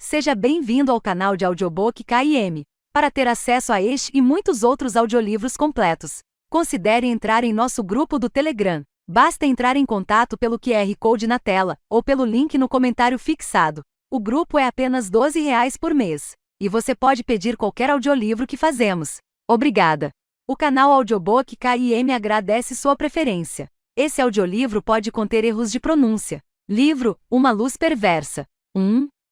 Seja bem-vindo ao canal de audiobook KM. Para ter acesso a este e muitos outros audiolivros completos, considere entrar em nosso grupo do Telegram. Basta entrar em contato pelo QR Code na tela, ou pelo link no comentário fixado. O grupo é apenas R$ 12 por mês. E você pode pedir qualquer audiolivro que fazemos. Obrigada! O canal Audiobook KM agradece sua preferência. Esse audiolivro pode conter erros de pronúncia. Livro, Uma Luz Perversa.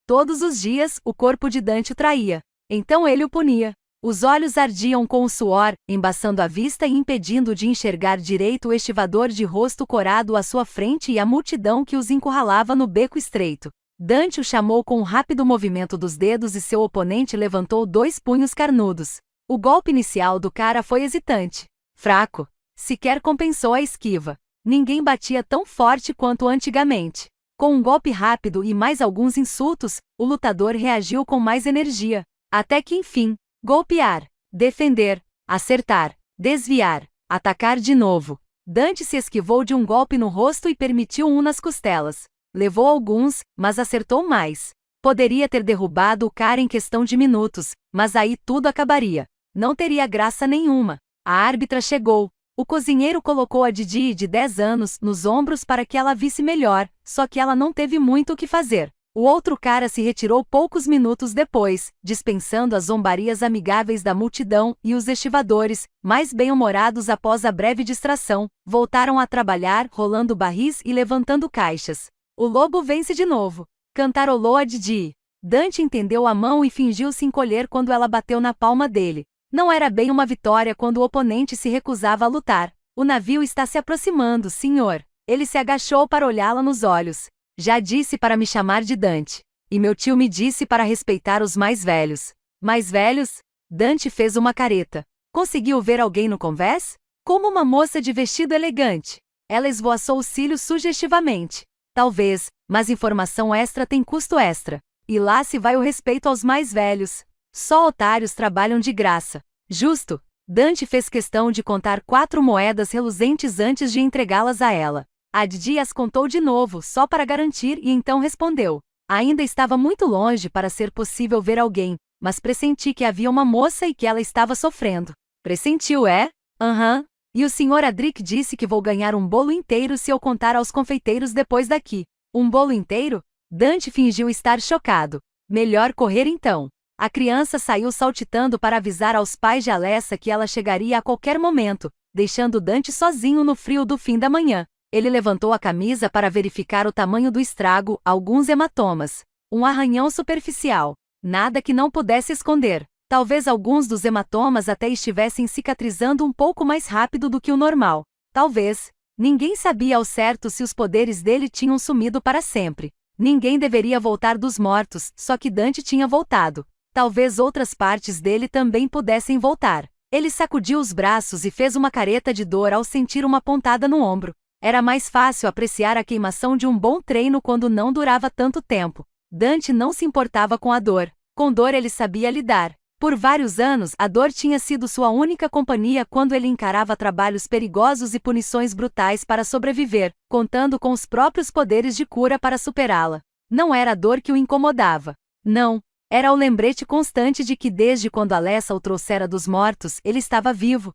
Todos os dias, o corpo de Dante o traía. Então ele o punia. Os olhos ardiam com o suor, embaçando a vista e impedindo de enxergar direito o estivador de rosto corado à sua frente e a multidão que os encurralava no beco estreito. Dante o chamou com um rápido movimento dos dedos e seu oponente levantou 2 punhos carnudos. O golpe inicial do cara foi hesitante, fraco. Sequer compensou a esquiva. Ninguém batia tão forte quanto antigamente. Com um golpe rápido e mais alguns insultos, o lutador reagiu com mais energia. Até que enfim, golpear, defender, acertar, desviar, atacar de novo. Dante se esquivou de um golpe no rosto e permitiu um nas costelas. Levou alguns, mas acertou mais. Poderia ter derrubado o cara em questão de minutos, mas aí tudo acabaria. Não teria graça nenhuma. A árbitra chegou. O cozinheiro colocou a Didi de 10 anos nos ombros para que ela visse melhor, só que ela não teve muito o que fazer. O outro cara se retirou poucos minutos depois, dispensando as zombarias amigáveis da multidão, e os estivadores, mais bem-humorados após a breve distração, voltaram a trabalhar, rolando barris e levantando caixas. O lobo vence de novo. Cantarolou a Didi. Dante entendeu a mão e fingiu se encolher quando ela bateu na palma dele. Não era bem uma vitória quando o oponente se recusava a lutar. O navio está se aproximando, senhor. Ele se agachou para olhá-la nos olhos. Já disse para me chamar de Dante. E meu tio me disse para respeitar os mais velhos. Mais velhos? Dante fez uma careta. Conseguiu ver alguém no convés? Como uma moça de vestido elegante. Ela esvoaçou os cílios sugestivamente. Talvez, mas informação extra tem custo extra. E lá se vai o respeito aos mais velhos. Só otários trabalham de graça. Justo. Dante fez questão de contar 4 moedas reluzentes antes de entregá-las a ela. A Didi as contou de novo, só para garantir, e então respondeu. Ainda estava muito longe para ser possível ver alguém, mas pressenti que havia uma moça e que ela estava sofrendo. Pressentiu, é? Aham. E o Sr. Adric disse que vou ganhar um bolo inteiro se eu contar aos confeiteiros depois daqui. Um bolo inteiro? Dante fingiu estar chocado. Melhor correr então. A criança saiu saltitando para avisar aos pais de Alessa que ela chegaria a qualquer momento, deixando Dante sozinho no frio do fim da manhã. Ele levantou a camisa para verificar o tamanho do estrago, alguns hematomas. Um arranhão superficial. Nada que não pudesse esconder. Talvez alguns dos hematomas até estivessem cicatrizando um pouco mais rápido do que o normal. Talvez. Ninguém sabia ao certo se os poderes dele tinham sumido para sempre. Ninguém deveria voltar dos mortos, só que Dante tinha voltado. Talvez outras partes dele também pudessem voltar. Ele sacudiu os braços e fez uma careta de dor ao sentir uma pontada no ombro. Era mais fácil apreciar a queimação de um bom treino quando não durava tanto tempo. Dante não se importava com a dor. Com dor ele sabia lidar. Por vários anos, a dor tinha sido sua única companhia quando ele encarava trabalhos perigosos e punições brutais para sobreviver, contando com os próprios poderes de cura para superá-la. Não era a dor que o incomodava. Não. Era o lembrete constante de que desde quando Alessa o trouxera dos mortos, ele estava vivo.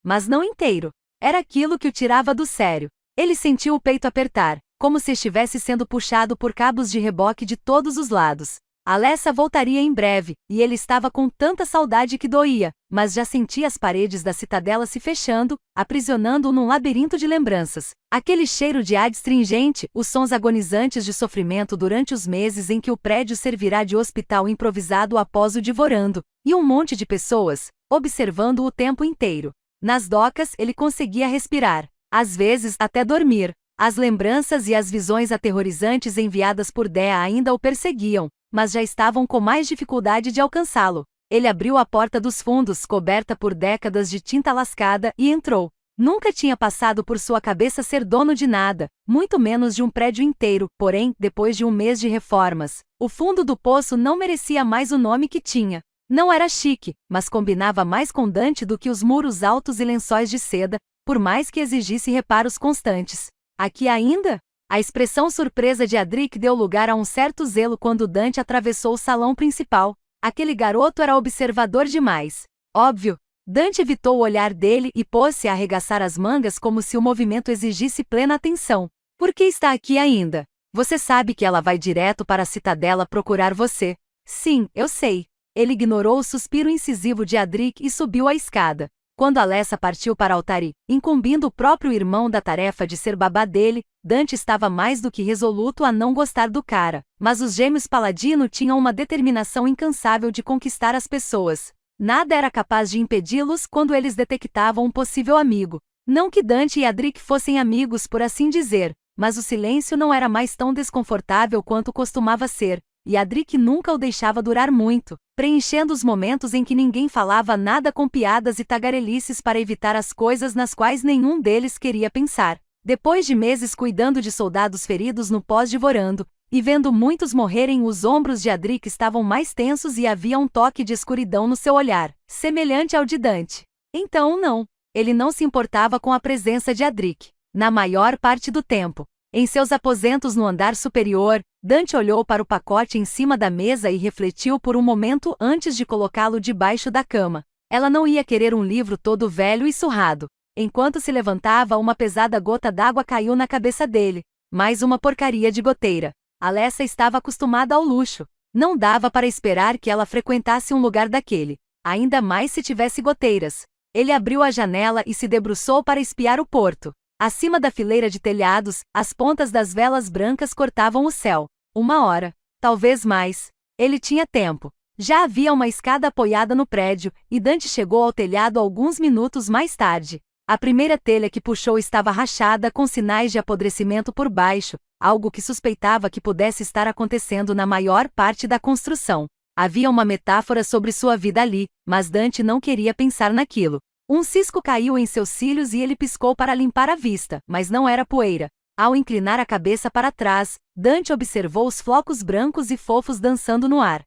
Mas não inteiro. Era aquilo que o tirava do sério. Ele sentiu o peito apertar, como se estivesse sendo puxado por cabos de reboque de todos os lados. Alessa voltaria em breve, e ele estava com tanta saudade que doía, mas já sentia as paredes da citadela se fechando, aprisionando-o num labirinto de lembranças. Aquele cheiro de ar astringente, os sons agonizantes de sofrimento durante os meses em que o prédio servirá de hospital improvisado após o devorando, e um monte de pessoas, observando-o o tempo inteiro. Nas docas ele conseguia respirar, às vezes até dormir. As lembranças e as visões aterrorizantes enviadas por Dea ainda o perseguiam, mas já estavam com mais dificuldade de alcançá-lo. Ele abriu a porta dos fundos, coberta por décadas de tinta lascada, e entrou. Nunca tinha passado por sua cabeça ser dono de nada, muito menos de um prédio inteiro, porém, depois de um mês de reformas, o fundo do poço não merecia mais o nome que tinha. Não era chique, mas combinava mais com Dante do que os muros altos e lençóis de seda, por mais que exigisse reparos constantes. Aqui ainda? A expressão surpresa de Adric deu lugar a um certo zelo quando Dante atravessou o salão principal. Aquele garoto era observador demais. Óbvio. Dante evitou o olhar dele e pôs-se a arregaçar as mangas como se o movimento exigisse plena atenção. Por que está aqui ainda? Você sabe que ela vai direto para a Citadela procurar você. Sim, eu sei. Ele ignorou o suspiro incisivo de Adric e subiu a escada. Quando Alessa partiu para Altari, incumbindo o próprio irmão da tarefa de ser babá dele, Dante estava mais do que resoluto a não gostar do cara. Mas os gêmeos Paladino tinham uma determinação incansável de conquistar as pessoas. Nada era capaz de impedi-los quando eles detectavam um possível amigo. Não que Dante e Adric fossem amigos por assim dizer, mas o silêncio não era mais tão desconfortável quanto costumava ser, e Adric nunca o deixava durar muito, preenchendo os momentos em que ninguém falava nada com piadas e tagarelices para evitar as coisas nas quais nenhum deles queria pensar. Depois de meses cuidando de soldados feridos no pós-Divorando, e vendo muitos morrerem, os ombros de Adric estavam mais tensos e havia um toque de escuridão no seu olhar, semelhante ao de Dante. Então não, ele não se importava com a presença de Adric. Na maior parte do tempo, em seus aposentos no andar superior, Dante olhou para o pacote em cima da mesa e refletiu por um momento antes de colocá-lo debaixo da cama. Ela não ia querer um livro todo velho e surrado. Enquanto se levantava, uma pesada gota d'água caiu na cabeça dele. Mais uma porcaria de goteira. Alessa estava acostumada ao luxo. Não dava para esperar que ela frequentasse um lugar daquele. Ainda mais se tivesse goteiras. Ele abriu a janela e se debruçou para espiar o porto. Acima da fileira de telhados, as pontas das velas brancas cortavam o céu. 1 hora. Talvez mais. Ele tinha tempo. Já havia uma escada apoiada no prédio, e Dante chegou ao telhado alguns minutos mais tarde. A primeira telha que puxou estava rachada com sinais de apodrecimento por baixo, algo que suspeitava que pudesse estar acontecendo na maior parte da construção. Havia uma metáfora sobre sua vida ali, mas Dante não queria pensar naquilo. Um cisco caiu em seus cílios e ele piscou para limpar a vista, mas não era poeira. Ao inclinar a cabeça para trás, Dante observou os flocos brancos e fofos dançando no ar.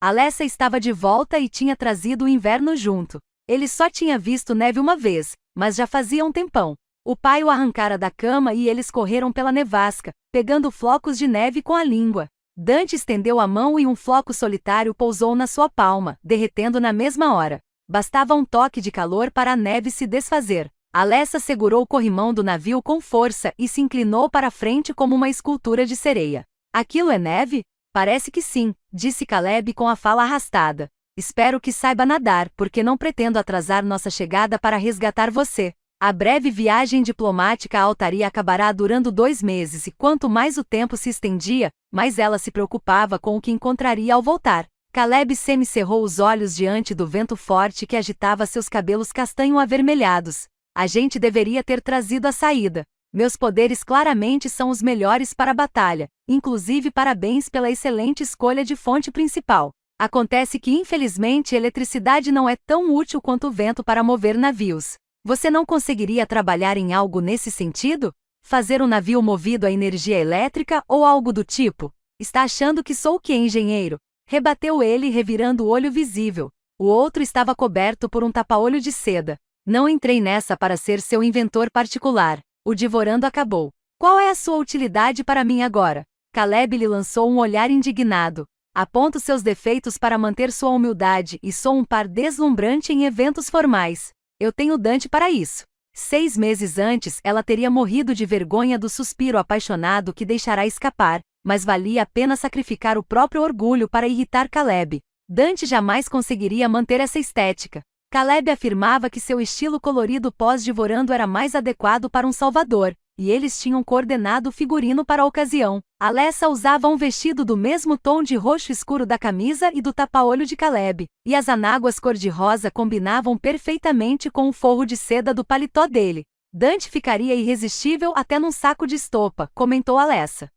Alessa estava de volta e tinha trazido o inverno junto. Ele só tinha visto neve uma vez, mas já fazia um tempão. O pai o arrancara da cama e eles correram pela nevasca, pegando flocos de neve com a língua. Dante estendeu a mão e um floco solitário pousou na sua palma, derretendo na mesma hora. Bastava um toque de calor para a neve se desfazer. Alessa segurou o corrimão do navio com força e se inclinou para a frente como uma escultura de sereia. Aquilo é neve? Parece que sim, disse Caleb com a fala arrastada. Espero que saiba nadar, porque não pretendo atrasar nossa chegada para resgatar você. A breve viagem diplomática à Altari acabará durando 2 meses e quanto mais o tempo se estendia, mais ela se preocupava com o que encontraria ao voltar. Caleb semicerrou os olhos diante do vento forte que agitava seus cabelos castanho-avermelhados. A gente deveria ter trazido a saída. Meus poderes claramente são os melhores para a batalha, inclusive parabéns pela excelente escolha de fonte principal. Acontece que infelizmente eletricidade não é tão útil quanto o vento para mover navios. Você não conseguiria trabalhar em algo nesse sentido? Fazer um navio movido a energia elétrica ou algo do tipo? Está achando que sou o quê, engenheiro? Rebateu ele revirando o olho visível. O outro estava coberto por um tapa-olho de seda. Não entrei nessa para ser seu inventor particular. O Divorando acabou. Qual é a sua utilidade para mim agora? Caleb lhe lançou um olhar indignado. Aponto seus defeitos para manter sua humildade e sou um par deslumbrante em eventos formais. Eu tenho Dante para isso. 6 meses antes ela teria morrido de vergonha do suspiro apaixonado que deixará escapar, mas valia a pena sacrificar o próprio orgulho para irritar Caleb. Dante jamais conseguiria manter essa estética. Caleb afirmava que seu estilo colorido pós-Divorando era mais adequado para um salvador, e eles tinham coordenado o figurino para a ocasião. Alessa usava um vestido do mesmo tom de roxo escuro da camisa e do tapa-olho de Caleb, e as anáguas cor-de-rosa combinavam perfeitamente com o forro de seda do paletó dele. Dante ficaria irresistível até num saco de estopa, comentou Alessa.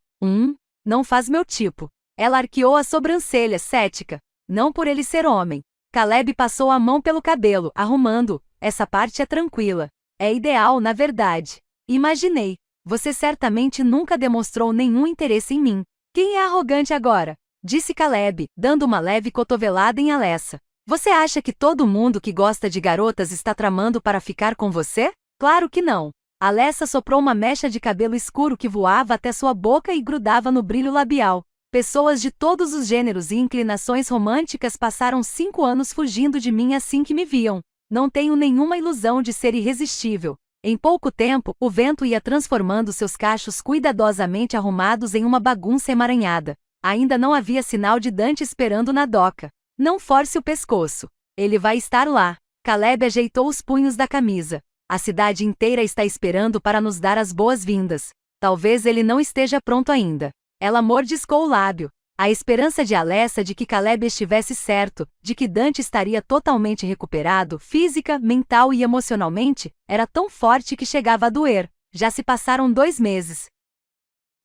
Não faz meu tipo. Ela arqueou a sobrancelha, cética. Não por ele ser homem. Caleb passou a mão pelo cabelo, arrumando. Essa parte é tranquila. É ideal, na verdade. Imaginei. Você certamente nunca demonstrou nenhum interesse em mim. Quem é arrogante agora? Disse Caleb, dando uma leve cotovelada em Alessa. Você acha que todo mundo que gosta de garotas está tramando para ficar com você? Claro que não. Alessa soprou uma mecha de cabelo escuro que voava até sua boca e grudava no brilho labial. Pessoas de todos os gêneros e inclinações românticas passaram 5 anos fugindo de mim assim que me viam. Não tenho nenhuma ilusão de ser irresistível. Em pouco tempo, o vento ia transformando seus cachos cuidadosamente arrumados em uma bagunça emaranhada. Ainda não havia sinal de Dante esperando na doca. Não force o pescoço. Ele vai estar lá. Caleb ajeitou os punhos da camisa. A cidade inteira está esperando para nos dar as boas-vindas. Talvez ele não esteja pronto ainda. Ela mordiscou o lábio. A esperança de Alessa de que Caleb estivesse certo, de que Dante estaria totalmente recuperado, física, mental e emocionalmente, era tão forte que chegava a doer. Já se passaram 2 meses.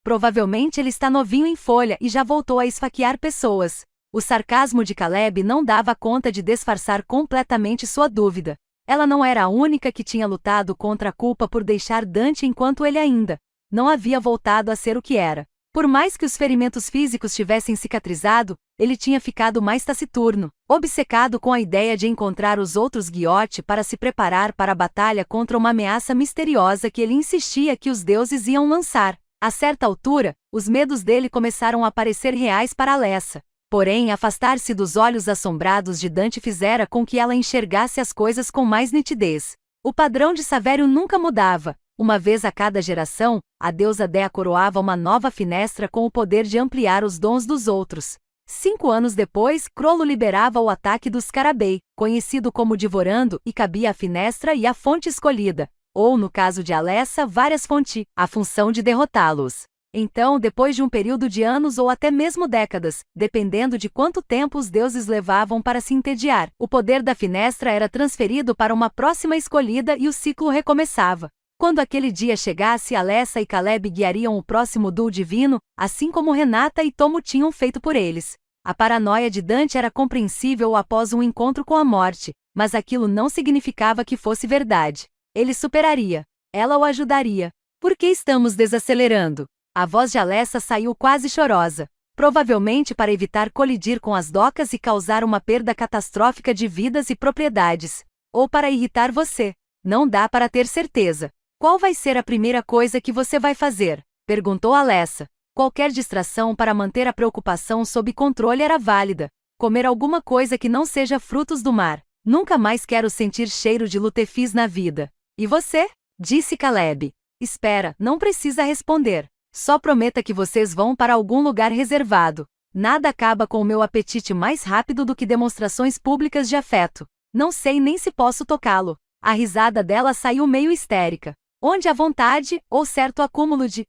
Provavelmente ele está novinho em folha e já voltou a esfaquear pessoas. O sarcasmo de Caleb não dava conta de disfarçar completamente sua dúvida. Ela não era a única que tinha lutado contra a culpa por deixar Dante enquanto ele ainda não havia voltado a ser o que era. Por mais que os ferimentos físicos tivessem cicatrizado, ele tinha ficado mais taciturno, obcecado com a ideia de encontrar os outros Guiote para se preparar para a batalha contra uma ameaça misteriosa que ele insistia que os deuses iam lançar. A certa altura, os medos dele começaram a parecer reais para Alessa. Porém, afastar-se dos olhos assombrados de Dante fizera com que ela enxergasse as coisas com mais nitidez. O padrão de Savério nunca mudava. Uma vez a cada geração, a deusa Dea coroava uma nova finestra com o poder de ampliar os dons dos outros. 5 anos depois, Crollo liberava o ataque dos Scarabei, conhecido como Divorando, e cabia a finestra e a fonte escolhida, ou no caso de Alessa, várias fontes, a função de derrotá-los. Então, depois de um período de anos ou até mesmo décadas, dependendo de quanto tempo os deuses levavam para se entediar, o poder da finestra era transferido para uma próxima escolhida e o ciclo recomeçava. Quando aquele dia chegasse, Alessa e Caleb guiariam o próximo duo divino, assim como Renata e Tomo tinham feito por eles. A paranoia de Dante era compreensível após um encontro com a morte, mas aquilo não significava que fosse verdade. Ele superaria. Ela o ajudaria. Por que estamos desacelerando? A voz de Alessa saiu quase chorosa. Provavelmente para evitar colidir com as docas e causar uma perda catastrófica de vidas e propriedades. Ou para irritar você. Não dá para ter certeza. Qual vai ser a primeira coisa que você vai fazer? Perguntou Alessa. Qualquer distração para manter a preocupação sob controle era válida. Comer alguma coisa que não seja frutos do mar. Nunca mais quero sentir cheiro de lutefis na vida. E você? Disse Caleb. Espera, não precisa responder. Só prometa que vocês vão para algum lugar reservado. Nada acaba com o meu apetite mais rápido do que demonstrações públicas de afeto. Não sei nem se posso tocá-lo. A risada saiu meio histérica. Onde a vontade, ou certo acúmulo de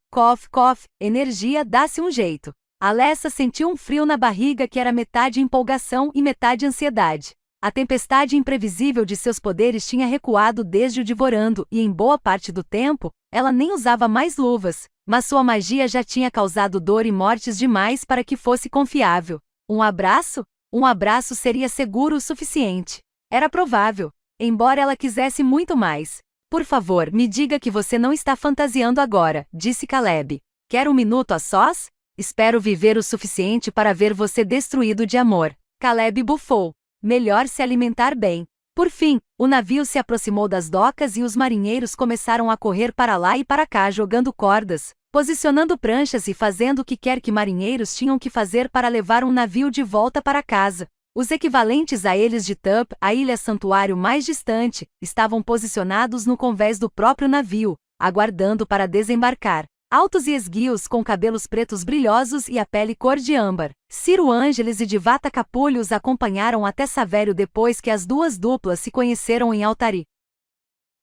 energia dá-se um jeito. Alessa sentiu um frio na barriga que era metade empolgação e metade ansiedade. A tempestade imprevisível de seus poderes tinha recuado desde o Divorando e em boa parte do tempo, ela nem usava mais luvas, mas sua magia já tinha causado dor e mortes demais para que fosse confiável. Um abraço? Um abraço seria seguro o suficiente. Era provável, embora ela quisesse muito mais. Por favor, me diga que você não está fantasiando agora, disse Caleb. Quer um minuto a sós? Espero viver o suficiente para ver você destruído de amor. Caleb bufou. Melhor se alimentar bem. Por fim, o navio se aproximou das docas e os marinheiros começaram a correr para lá e para cá jogando cordas, posicionando pranchas e fazendo o que quer que marinheiros tinham que fazer para levar um navio de volta para casa. Os equivalentes a eles de Tup, a ilha santuário mais distante, estavam posicionados no convés do próprio navio, aguardando para desembarcar. Altos e esguios com cabelos pretos brilhosos e a pele cor de âmbar. Ciro Ângeles e Divata Capulho os acompanharam até Savério depois que as duas duplas se conheceram em Altari,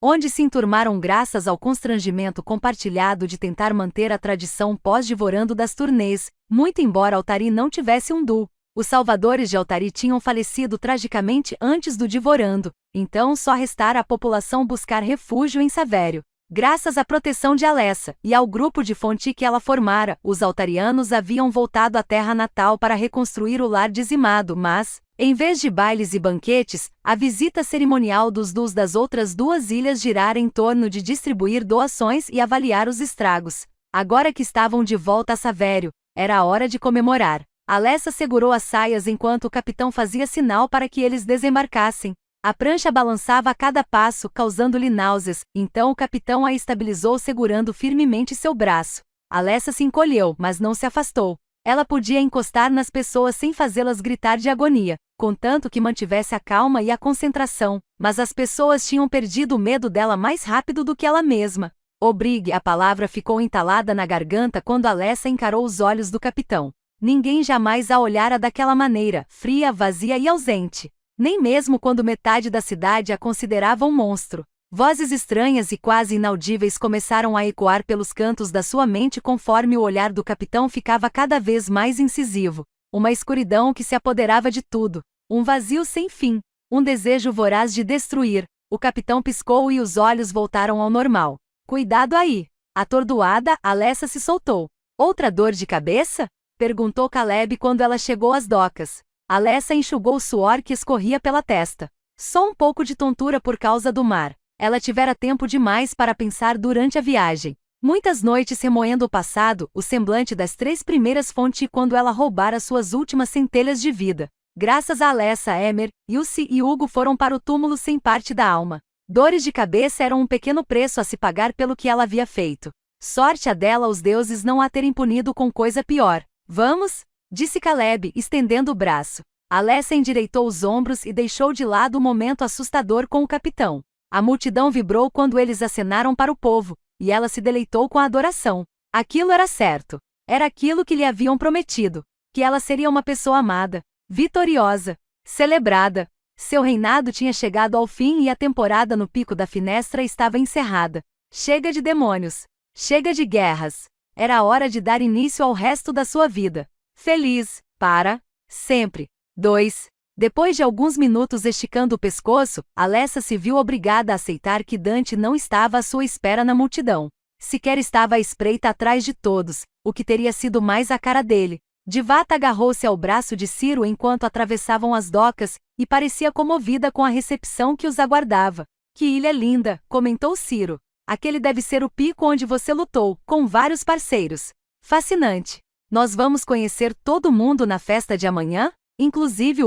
onde se enturmaram graças ao constrangimento compartilhado de tentar manter a tradição pós-Divorando das turnês, muito embora Altari não tivesse um duo. Os salvadores de Altari tinham falecido tragicamente antes do Divorando, então só restara à população buscar refúgio em Savério. Graças à proteção de Alessa e ao grupo de fonte que ela formara, os altarianos haviam voltado à terra natal para reconstruir o lar dizimado, mas, em vez de bailes e banquetes, a visita cerimonial dos duos das outras duas ilhas girara em torno de distribuir doações e avaliar os estragos. Agora que estavam de volta a Savério, era a hora de comemorar. Alessa segurou as saias enquanto o capitão fazia sinal para que eles desembarcassem. A prancha balançava a cada passo, causando-lhe náuseas, então o capitão a estabilizou segurando firmemente seu braço. Alessa se encolheu, mas não se afastou. Ela podia encostar nas pessoas sem fazê-las gritar de agonia, contanto que mantivesse a calma e a concentração, mas as pessoas tinham perdido o medo dela mais rápido do que ela mesma. Obrigue, a palavra ficou entalada na garganta quando Alessa encarou os olhos do capitão. Ninguém jamais a olhara daquela maneira, fria, vazia e ausente. Nem mesmo quando metade da cidade a considerava um monstro. Vozes estranhas e quase inaudíveis começaram a ecoar pelos cantos da sua mente conforme o olhar do capitão ficava cada vez mais incisivo. Uma escuridão que se apoderava de tudo. Um vazio sem fim. Um desejo voraz de destruir. O capitão piscou e os olhos voltaram ao normal. Cuidado aí! Atordoada, Alessa se soltou. Outra dor de cabeça? Perguntou Caleb quando ela chegou às docas. Alessa enxugou o suor que escorria pela testa. Só um pouco de tontura por causa do mar. Ela tivera tempo demais para pensar durante a viagem. Muitas noites remoendo o passado, o semblante das 3 primeiras fontes quando ela roubara suas últimas centelhas de vida. Graças a Alessa, Emer, Yussi e Hugo foram para o túmulo sem parte da alma. Dores de cabeça eram um pequeno preço a se pagar pelo que ela havia feito. Sorte a dela os deuses não a terem punido com coisa pior. Vamos? Disse Caleb, estendendo o braço. Alessa endireitou os ombros e deixou de lado o momento assustador com o capitão. A multidão vibrou quando eles acenaram para o povo, e ela se deleitou com a adoração. Aquilo era certo. Era aquilo que lhe haviam prometido. Que ela seria uma pessoa amada, vitoriosa, celebrada. Seu reinado tinha chegado ao fim e a temporada no Pico da Finestra estava encerrada. Chega de demônios. Chega de guerras. Era hora de dar início ao resto da sua vida. Feliz, para sempre. 2. Depois de alguns minutos esticando o pescoço, Alessa se viu obrigada a aceitar que Dante não estava à sua espera na multidão. Sequer estava à espreita atrás de todos, o que teria sido mais a cara dele. Divata agarrou-se ao braço de Ciro enquanto atravessavam as docas, e parecia comovida com a recepção que os aguardava. Que ilha linda, comentou Ciro. Aquele deve ser o pico onde você lutou, com vários parceiros. Fascinante. Nós vamos conhecer todo mundo na festa de amanhã? Inclusive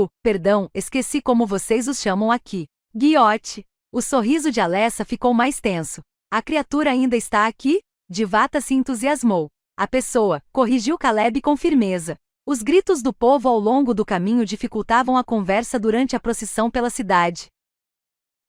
esqueci como vocês os chamam aqui. Guiote. O sorriso de Alessa ficou mais tenso. A criatura ainda está aqui? Divata se entusiasmou. A pessoa, corrigiu Caleb com firmeza. Os gritos do povo ao longo do caminho dificultavam a conversa durante a procissão pela cidade.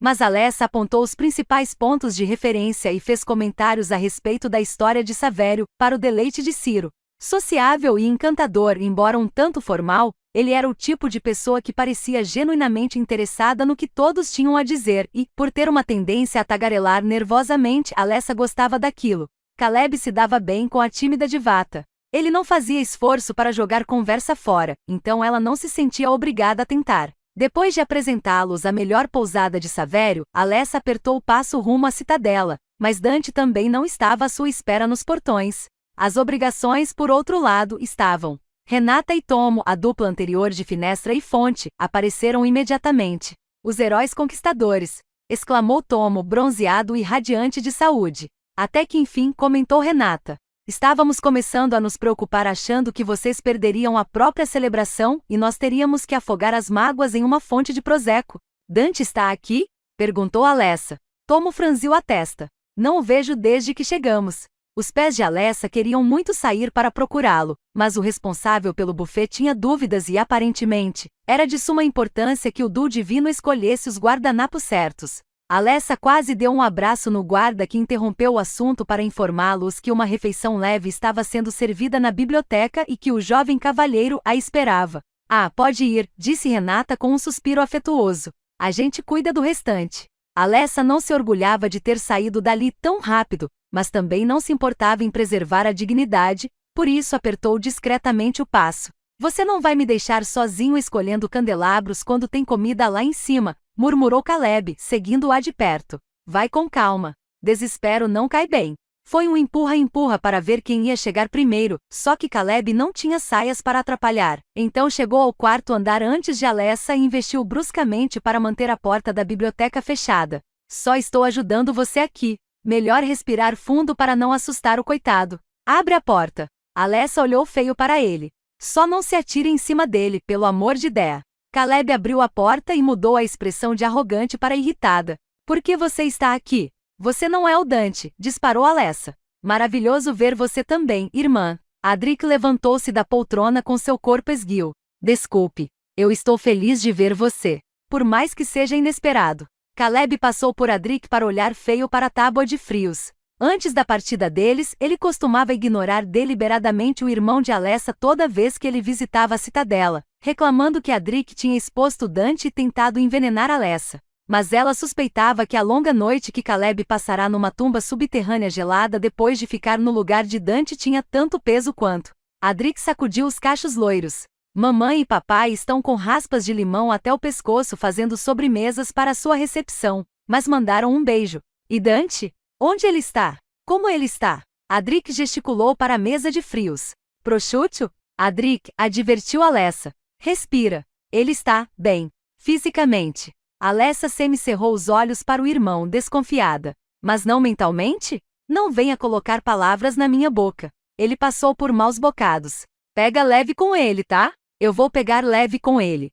Mas Alessa apontou os principais pontos de referência e fez comentários a respeito da história de Savério, para o deleite de Ciro. Sociável e encantador, embora um tanto formal, ele era o tipo de pessoa que parecia genuinamente interessada no que todos tinham a dizer e, por ter uma tendência a tagarelar nervosamente, Alessa gostava daquilo. Caleb se dava bem com a tímida Divata. Ele não fazia esforço para jogar conversa fora, então ela não se sentia obrigada a tentar. Depois de apresentá-los à melhor pousada de Savério, Alessa apertou o passo rumo à citadela, mas Dante também não estava à sua espera nos portões. As obrigações, por outro lado, estavam. Renata e Tomo, a dupla anterior de Finestra e Fonte, apareceram imediatamente. Os heróis conquistadores! Exclamou Tomo, bronzeado e radiante de saúde. Até que enfim, comentou Renata. Estávamos começando a nos preocupar achando que vocês perderiam a própria celebração e nós teríamos que afogar as mágoas em uma fonte de prosecco. Dante está aqui? Perguntou Alessa. Tomo franziu a testa. Não o vejo desde que chegamos. Os pés de Alessa queriam muito sair para procurá-lo, mas o responsável pelo buffet tinha dúvidas e aparentemente, era de suma importância que o Duo Divino escolhesse os guardanapos certos. Alessa quase deu um abraço no guarda que interrompeu o assunto para informá-los que uma refeição leve estava sendo servida na biblioteca e que o jovem cavalheiro a esperava. Ah, pode ir, disse Renata com um suspiro afetuoso. A gente cuida do restante. Alessa não se orgulhava de ter saído dali tão rápido, mas também não se importava em preservar a dignidade, por isso apertou discretamente o passo. Você não vai me deixar sozinho escolhendo candelabros quando tem comida lá em cima, murmurou Caleb, seguindo-a de perto. Vai com calma. Desespero não cai bem. Foi um empurra-empurra para ver quem ia chegar primeiro, só que Caleb não tinha saias para atrapalhar. Então chegou ao quarto andar antes de Alessa e investiu bruscamente para manter a porta da biblioteca fechada. Só estou ajudando você aqui. Melhor respirar fundo para não assustar o coitado. Abre a porta. Alessa olhou feio para ele. Só não se atire em cima dele, pelo amor de Dea. Caleb abriu a porta e mudou a expressão de arrogante para irritada. Por que você está aqui? Você não é o Dante, disparou Alessa. Maravilhoso ver você também, irmã. Adric levantou-se da poltrona com seu corpo esguio. Desculpe. Eu estou feliz de ver você. Por mais que seja inesperado. Caleb passou por Adric para olhar feio para a tábua de frios. Antes da partida deles, ele costumava ignorar deliberadamente o irmão de Alessa toda vez que ele visitava a citadela, reclamando que Adric tinha exposto Dante e tentado envenenar Alessa. Mas ela suspeitava que a longa noite que Caleb passará numa tumba subterrânea gelada depois de ficar no lugar de Dante tinha tanto peso quanto. Adric sacudiu os cachos loiros. Mamãe e papai estão com raspas de limão até o pescoço fazendo sobremesas para sua recepção, mas mandaram um beijo. E Dante? Onde ele está? Como ele está? Adric gesticulou para a mesa de frios. Prosciutto? Adric advertiu Alessa. Respira. Ele está bem. Fisicamente. Alessa semicerrou os olhos para o irmão, desconfiada. Mas não mentalmente? Não venha colocar palavras na minha boca. Ele passou por maus bocados. Pega leve com ele, tá? Eu vou pegar leve com ele.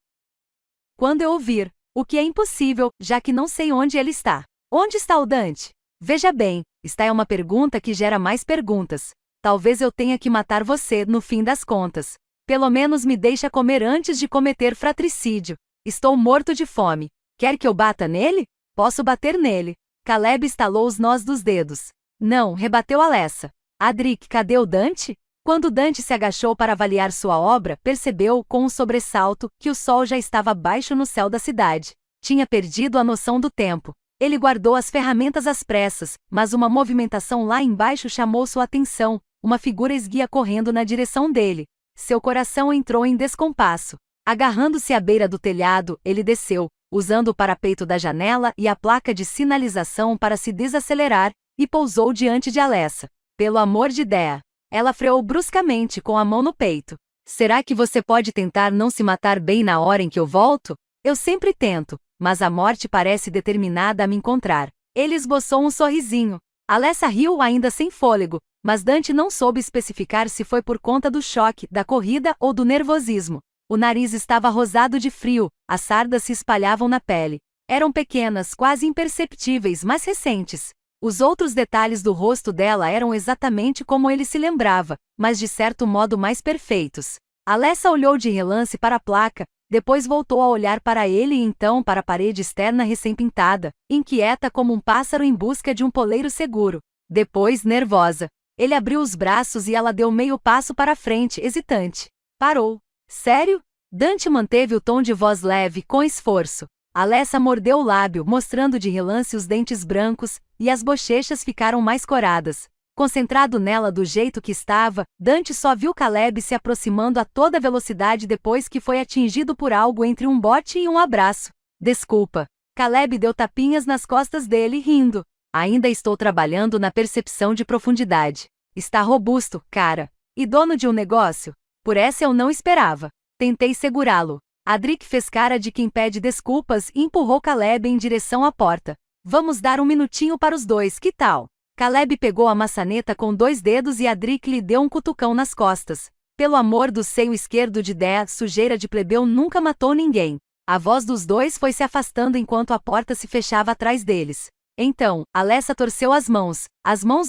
Quando eu ouvir, o que é impossível, já que não sei onde ele está. Onde está o Dante? Veja bem, esta é uma pergunta que gera mais perguntas. Talvez eu tenha que matar você, no fim das contas. Pelo menos me deixa comer antes de cometer fratricídio. Estou morto de fome. Quer que eu bata nele? Posso bater nele. Caleb estalou os nós dos dedos. Não, rebateu Alessa. Adric, cadê o Dante? Quando Dante se agachou para avaliar sua obra, percebeu, com um sobressalto, que o sol já estava baixo no céu da cidade. Tinha perdido a noção do tempo. Ele guardou as ferramentas às pressas, mas uma movimentação lá embaixo chamou sua atenção, uma figura esguia correndo na direção dele. Seu coração entrou em descompasso. Agarrando-se à beira do telhado, ele desceu, usando o parapeito da janela e a placa de sinalização para se desacelerar, e pousou diante de Alessa. Pelo amor de Dea! Ela freou bruscamente com a mão no peito. Será que você pode tentar não se matar bem na hora em que eu volto? Eu sempre tento, mas a morte parece determinada a me encontrar. Ele esboçou um sorrisinho. Alessa riu ainda sem fôlego, mas Dante não soube especificar se foi por conta do choque, da corrida ou do nervosismo. O nariz estava rosado de frio, as sardas se espalhavam na pele. Eram pequenas, quase imperceptíveis, mas recentes. Os outros detalhes do rosto dela eram exatamente como ele se lembrava, mas de certo modo mais perfeitos. Alessa olhou de relance para a placa, depois voltou a olhar para ele e então para a parede externa recém-pintada, inquieta como um pássaro em busca de um poleiro seguro. Depois, nervosa. Ele abriu os braços e ela deu meio passo para a frente, hesitante. Parou. Sério? Dante manteve o tom de voz leve, com esforço. Alessa mordeu o lábio, mostrando de relance os dentes brancos, e as bochechas ficaram mais coradas. Concentrado nela do jeito que estava, Dante só viu Caleb se aproximando a toda velocidade depois que foi atingido por algo entre um bote e um abraço. Desculpa. Caleb deu tapinhas nas costas dele, rindo. Ainda estou trabalhando na percepção de profundidade. Está robusto, cara. E dono de um negócio? Por essa eu não esperava. Tentei segurá-lo. Adric fez cara de quem pede desculpas e empurrou Caleb em direção à porta. Vamos dar um minutinho para os dois, que tal? Caleb pegou a maçaneta com 2 dedos e Adric lhe deu um cutucão nas costas. Pelo amor do seio esquerdo de Dea, sujeira de plebeu nunca matou ninguém. A voz dos dois foi se afastando enquanto a porta se fechava atrás deles. Então, Alessa torceu as mãos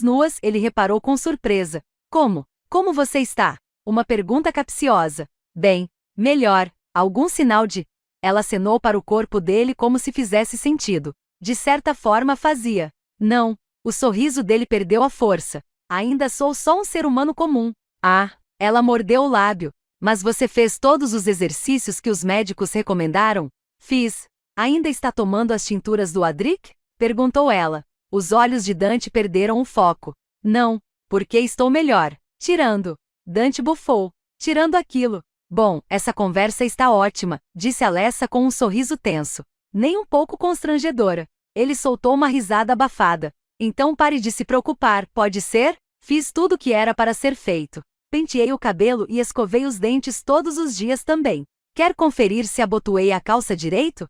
nuas, ele reparou com surpresa. Como? Como você está? Uma pergunta capciosa. Bem, melhor. Algum sinal de... Ela acenou para o corpo dele como se fizesse sentido. De certa forma fazia. Não. O sorriso dele perdeu a força. Ainda sou só um ser humano comum. Ah, ela mordeu o lábio. Mas você fez todos os exercícios que os médicos recomendaram? Fiz. Ainda está tomando as tinturas do Adric? Perguntou ela. Os olhos de Dante perderam o foco. Não, porque estou melhor. Tirando. Dante bufou. Tirando aquilo. Bom, essa conversa está ótima, disse Alessa com um sorriso tenso. Nem um pouco constrangedora. Ele soltou uma risada abafada. Então pare de se preocupar, pode ser? Fiz tudo o que era para ser feito. Penteei o cabelo e escovei os dentes todos os dias também. Quer conferir se abotoei a calça direito?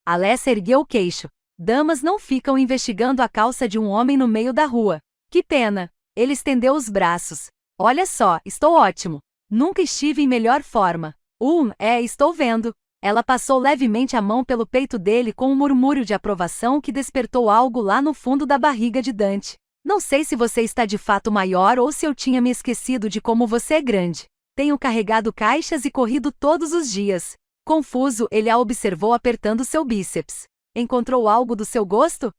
Alessa ergueu o queixo. Damas não ficam investigando a calça de um homem no meio da rua. Que pena. Ele estendeu os braços. Olha só, estou ótimo. Nunca estive em melhor forma. Estou vendo. Ela passou levemente a mão pelo peito dele com um murmúrio de aprovação que despertou algo lá no fundo da barriga de Dante. Não sei se você está de fato maior ou se eu tinha me esquecido de como você é grande. Tenho carregado caixas e corrido todos os dias. Confuso, ele a observou apertando seu bíceps. Encontrou algo do seu gosto?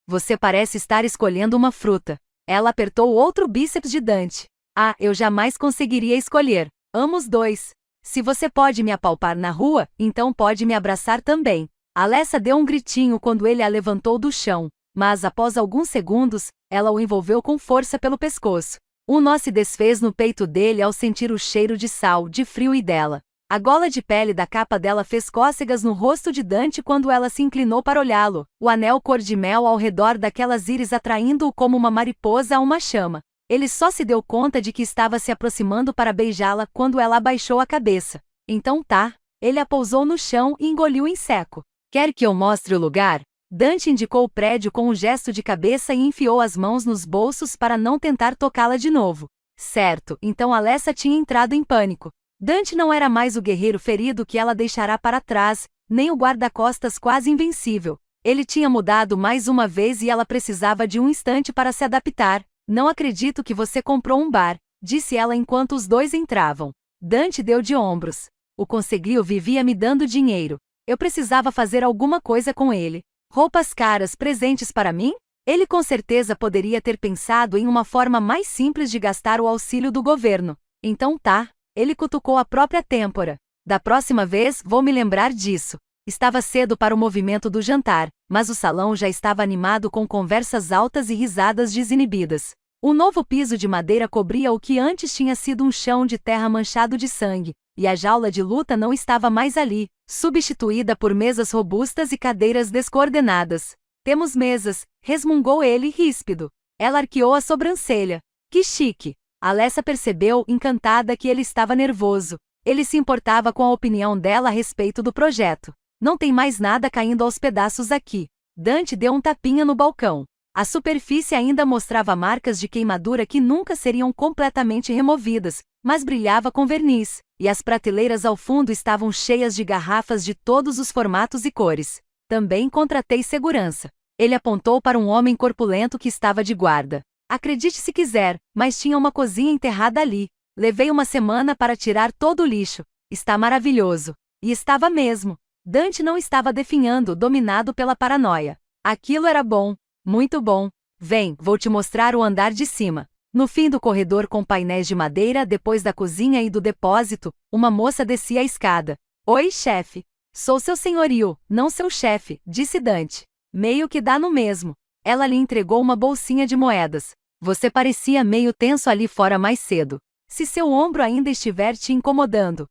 Você parece estar escolhendo uma fruta. Ela apertou outro bíceps de Dante. Ah, eu jamais conseguiria escolher. Amo os dois. Se você pode me apalpar na rua, então pode me abraçar também. Alessa deu um gritinho quando ele a levantou do chão, mas após alguns segundos, ela o envolveu com força pelo pescoço. Um nó se desfez no peito dele ao sentir o cheiro de sal, de frio e dela. A gola de pele da capa dela fez cócegas no rosto de Dante quando ela se inclinou para olhá-lo, o anel cor-de-mel ao redor daquelas íris atraindo-o como uma mariposa a uma chama. Ele só se deu conta de que estava se aproximando para beijá-la quando ela abaixou a cabeça. Então tá. Ele a pousou no chão e engoliu em seco. Quer que eu mostre o lugar? Dante indicou o prédio com um gesto de cabeça e enfiou as mãos nos bolsos para não tentar tocá-la de novo. Certo, então Alessa tinha entrado em pânico. Dante não era mais o guerreiro ferido que ela deixará para trás, nem o guarda-costas quase invencível. Ele tinha mudado mais uma vez e ela precisava de um instante para se adaptar. Não acredito que você comprou um bar, disse ela enquanto os dois entravam. Dante deu de ombros. O consiglio vivia me dando dinheiro. Eu precisava fazer alguma coisa com ele. Roupas caras, presentes para mim? Ele com certeza poderia ter pensado em uma forma mais simples de gastar o auxílio do governo. Então tá. Ele cutucou a própria têmpora. Da próxima vez, vou me lembrar disso. Estava cedo para o movimento do jantar, mas o salão já estava animado com conversas altas e risadas desinibidas. Um novo piso de madeira cobria o que antes tinha sido um chão de terra manchado de sangue, e a jaula de luta não estava mais ali, substituída por mesas robustas e cadeiras descoordenadas. Temos mesas, resmungou ele ríspido. Ela arqueou a sobrancelha. Que chique! Alessa percebeu, encantada, que ele estava nervoso. Ele se importava com a opinião dela a respeito do projeto. Não tem mais nada caindo aos pedaços aqui. Dante deu um tapinha no balcão. A superfície ainda mostrava marcas de queimadura que nunca seriam completamente removidas, mas brilhava com verniz, e as prateleiras ao fundo estavam cheias de garrafas de todos os formatos e cores. Também contratei segurança. Ele apontou para um homem corpulento que estava de guarda. Acredite se quiser, mas tinha uma cozinha enterrada ali. Levei uma semana para tirar todo o lixo. Está maravilhoso. E estava mesmo. Dante não estava definhando, dominado pela paranoia. Aquilo era bom. Muito bom. Vem, vou te mostrar o andar de cima. No fim do corredor com painéis de madeira, depois da cozinha e do depósito, uma moça descia a escada. Oi, chefe. Sou seu senhorio, não seu chefe, disse Dante. Meio que dá no mesmo. Ela lhe entregou uma bolsinha de moedas. Você parecia meio tenso ali fora mais cedo. Se seu ombro ainda estiver te incomodando.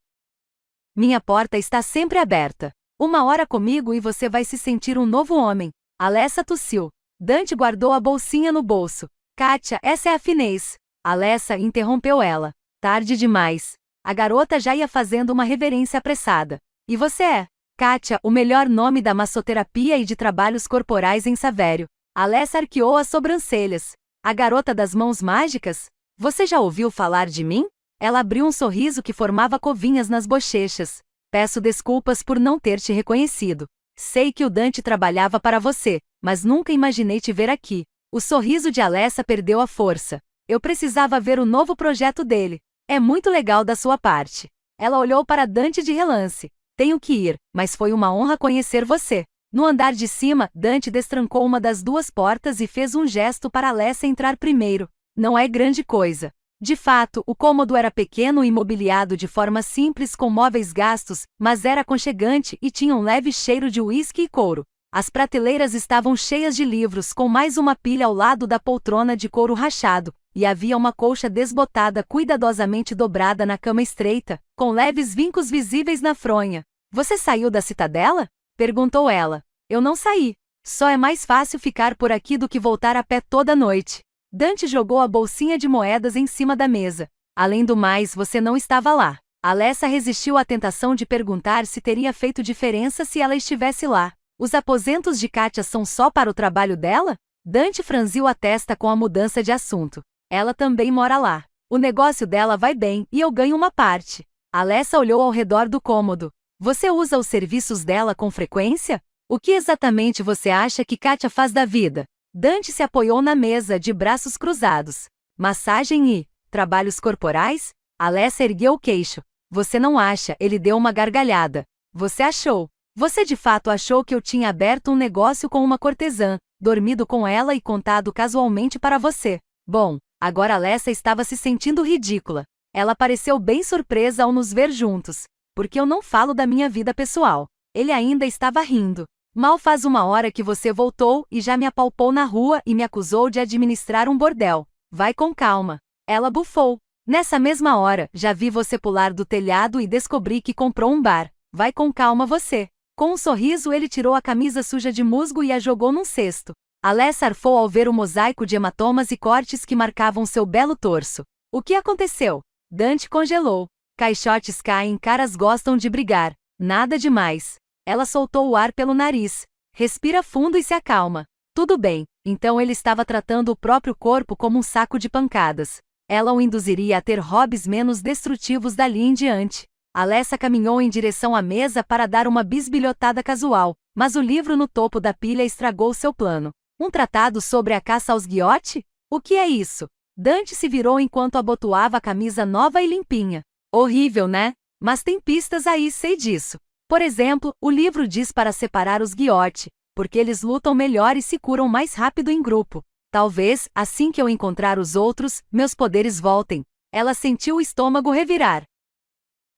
Minha porta está sempre aberta. Uma hora comigo e você vai se sentir um novo homem. Alessa tossiu. Dante guardou a bolsinha no bolso. Kátia, essa é a finez. Alessa interrompeu ela. Tarde demais. A garota já ia fazendo uma reverência apressada. E você é? Kátia, o melhor nome da massoterapia e de trabalhos corporais em Savério. Alessa arqueou as sobrancelhas. A garota das mãos mágicas? Você já ouviu falar de mim? Ela abriu um sorriso que formava covinhas nas bochechas. Peço desculpas por não ter te reconhecido. Sei que o Dante trabalhava para você, mas nunca imaginei te ver aqui. O sorriso de Alessa perdeu a força. Eu precisava ver o novo projeto dele. É muito legal da sua parte. Ela olhou para Dante de relance. Tenho que ir, mas foi uma honra conhecer você. No andar de cima, Dante destrancou uma das duas portas e fez um gesto para Alessa entrar primeiro. Não é grande coisa. De fato, o cômodo era pequeno e mobiliado de forma simples com móveis gastos, mas era aconchegante e tinha um leve cheiro de uísque e couro. As prateleiras estavam cheias de livros, com mais uma pilha ao lado da poltrona de couro rachado, e havia uma colcha desbotada cuidadosamente dobrada na cama estreita, com leves vincos visíveis na fronha. Você saiu da Citadela? Perguntou ela. Eu não saí. Só é mais fácil ficar por aqui do que voltar a pé toda noite. Dante jogou a bolsinha de moedas em cima da mesa. Além do mais, você não estava lá. Alessa resistiu à tentação de perguntar se teria feito diferença se ela estivesse lá. Os aposentos de Kátia são só para o trabalho dela? Dante franziu a testa com a mudança de assunto. Ela também mora lá. O negócio dela vai bem e eu ganho uma parte. Alessa olhou ao redor do cômodo. Você usa os serviços dela com frequência? O que exatamente você acha que Katia faz da vida? Dante se apoiou na mesa, de braços cruzados. Massagem e trabalhos corporais? Alessa ergueu o queixo. Você não acha? Ele deu uma gargalhada. Você achou? Você de fato achou que eu tinha aberto um negócio com uma cortesã, dormido com ela e contado casualmente para você? Bom, agora Alessa estava se sentindo ridícula. Ela pareceu bem surpresa ao nos ver juntos. Porque eu não falo da minha vida pessoal. Ele ainda estava rindo. Mal faz 1 hora que você voltou e já me apalpou na rua e me acusou de administrar um bordel. Vai com calma. Ela bufou. Nessa mesma hora, já vi você pular do telhado e descobri que comprou um bar. Vai com calma você. Com um sorriso ele tirou a camisa suja de musgo e a jogou num cesto. Alessa arfou ao ver o mosaico de hematomas e cortes que marcavam seu belo torso. O que aconteceu? Dante congelou. Caixotes caem, caras gostam de brigar. Nada demais. Ela soltou o ar pelo nariz. Respira fundo e se acalma. Tudo bem, então ele estava tratando o próprio corpo como um saco de pancadas. Ela o induziria a ter hobbies menos destrutivos dali em diante. Alessa caminhou em direção à mesa para dar uma bisbilhotada casual, mas o livro no topo da pilha estragou seu plano. Um tratado sobre a caça aos guiote? O que é isso? Dante se virou enquanto abotoava a camisa nova e limpinha. Horrível, né? Mas tem pistas aí, sei disso. Por exemplo, o livro diz para separar os guiote, porque eles lutam melhor e se curam mais rápido em grupo. Talvez, assim que eu encontrar os outros, meus poderes voltem. Ela sentiu o estômago revirar.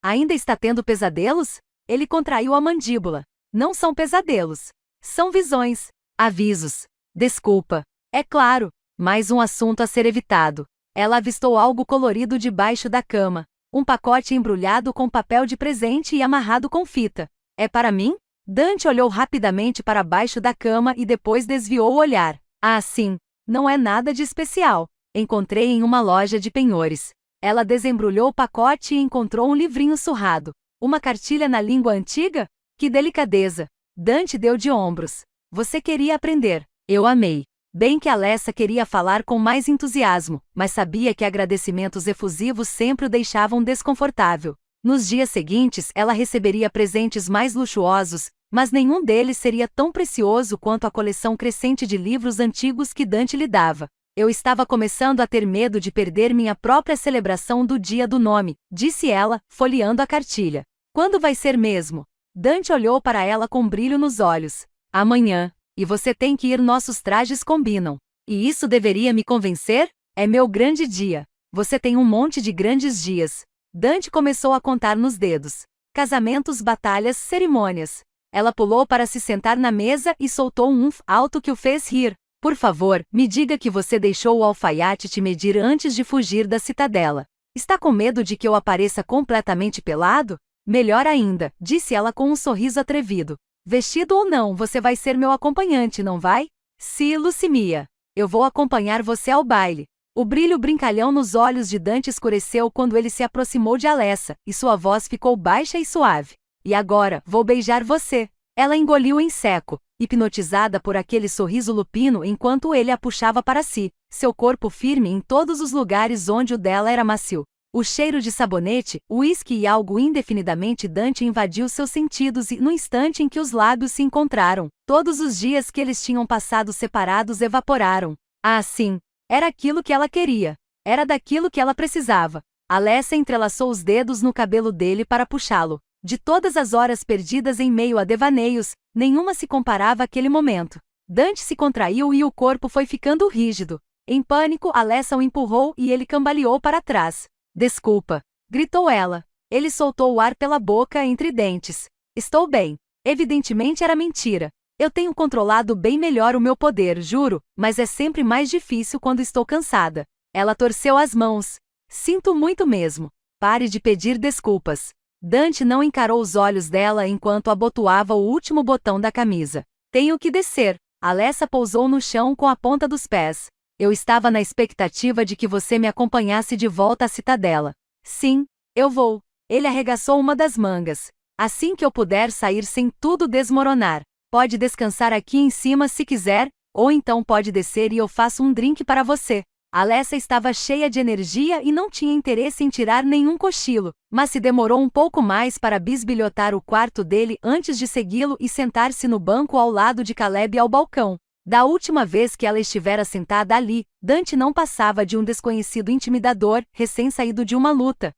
Ainda está tendo pesadelos? Ele contraiu a mandíbula. Não são pesadelos. São visões. Avisos. Desculpa. É claro. Mais um assunto a ser evitado. Ela avistou algo colorido debaixo da cama. Um pacote embrulhado com papel de presente e amarrado com fita. É para mim? Dante olhou rapidamente para baixo da cama e depois desviou o olhar. Ah, sim. Não é nada de especial. Encontrei em uma loja de penhores. Ela desembrulhou o pacote e encontrou um livrinho surrado. Uma cartilha na língua antiga? Que delicadeza. Dante deu de ombros. Você queria aprender. Eu amei. Bem que Alessa queria falar com mais entusiasmo, mas sabia que agradecimentos efusivos sempre o deixavam desconfortável. Nos dias seguintes, ela receberia presentes mais luxuosos, mas nenhum deles seria tão precioso quanto a coleção crescente de livros antigos que Dante lhe dava. Eu estava começando a ter medo de perder minha própria celebração do dia do nome, disse ela, folheando a cartilha. Quando vai ser mesmo? Dante olhou para ela com brilho nos olhos. Amanhã. E você tem que ir, nossos trajes combinam. E isso deveria me convencer? É meu grande dia. Você tem um monte de grandes dias. Dante começou a contar nos dedos. Casamentos, batalhas, cerimônias. Ela pulou para se sentar na mesa e soltou um alto que o fez rir. Por favor, me diga que você deixou o alfaiate te medir antes de fugir da citadela. Está com medo de que eu apareça completamente pelado? Melhor ainda, disse ela com um sorriso atrevido. Vestido ou não, você vai ser meu acompanhante, não vai? Sim, Lucimia. Eu vou acompanhar você ao baile. O brilho brincalhão nos olhos de Dante escureceu quando ele se aproximou de Alessa, e sua voz ficou baixa e suave. E agora, vou beijar você. Ela engoliu em seco, hipnotizada por aquele sorriso lupino enquanto ele a puxava para si, seu corpo firme em todos os lugares onde o dela era macio. O cheiro de sabonete, uísque e algo indefinidamente Dante invadiu seus sentidos e, no instante em que os lábios se encontraram, todos os dias que eles tinham passado separados evaporaram. Ah, sim. Era aquilo que ela queria. Era daquilo que ela precisava. Alessa entrelaçou os dedos no cabelo dele para puxá-lo. De todas as horas perdidas em meio a devaneios, nenhuma se comparava àquele momento. Dante se contraiu e o corpo foi ficando rígido. Em pânico, Alessa o empurrou e ele cambaleou para trás. Desculpa, gritou ela. Ele soltou o ar pela boca entre dentes. Estou bem. Evidentemente era mentira. Eu tenho controlado bem melhor o meu poder, juro, mas é sempre mais difícil quando estou cansada. Ela torceu as mãos. Sinto muito mesmo. Pare de pedir desculpas. Dante não encarou os olhos dela enquanto abotoava o último botão da camisa. Tenho que descer. Alessa pousou no chão com a ponta dos pés. Eu estava na expectativa de que você me acompanhasse de volta à citadela. Sim, eu vou. Ele arregaçou uma das mangas. Assim que eu puder sair sem tudo desmoronar. Pode descansar aqui em cima se quiser, ou então pode descer e eu faço um drink para você. Alessa estava cheia de energia e não tinha interesse em tirar nenhum cochilo, mas se demorou um pouco mais para bisbilhotar o quarto dele antes de segui-lo e sentar-se no banco ao lado de Caleb ao balcão. Da última vez que ela estivera sentada ali, Dante não passava de um desconhecido intimidador, recém-saído de uma luta.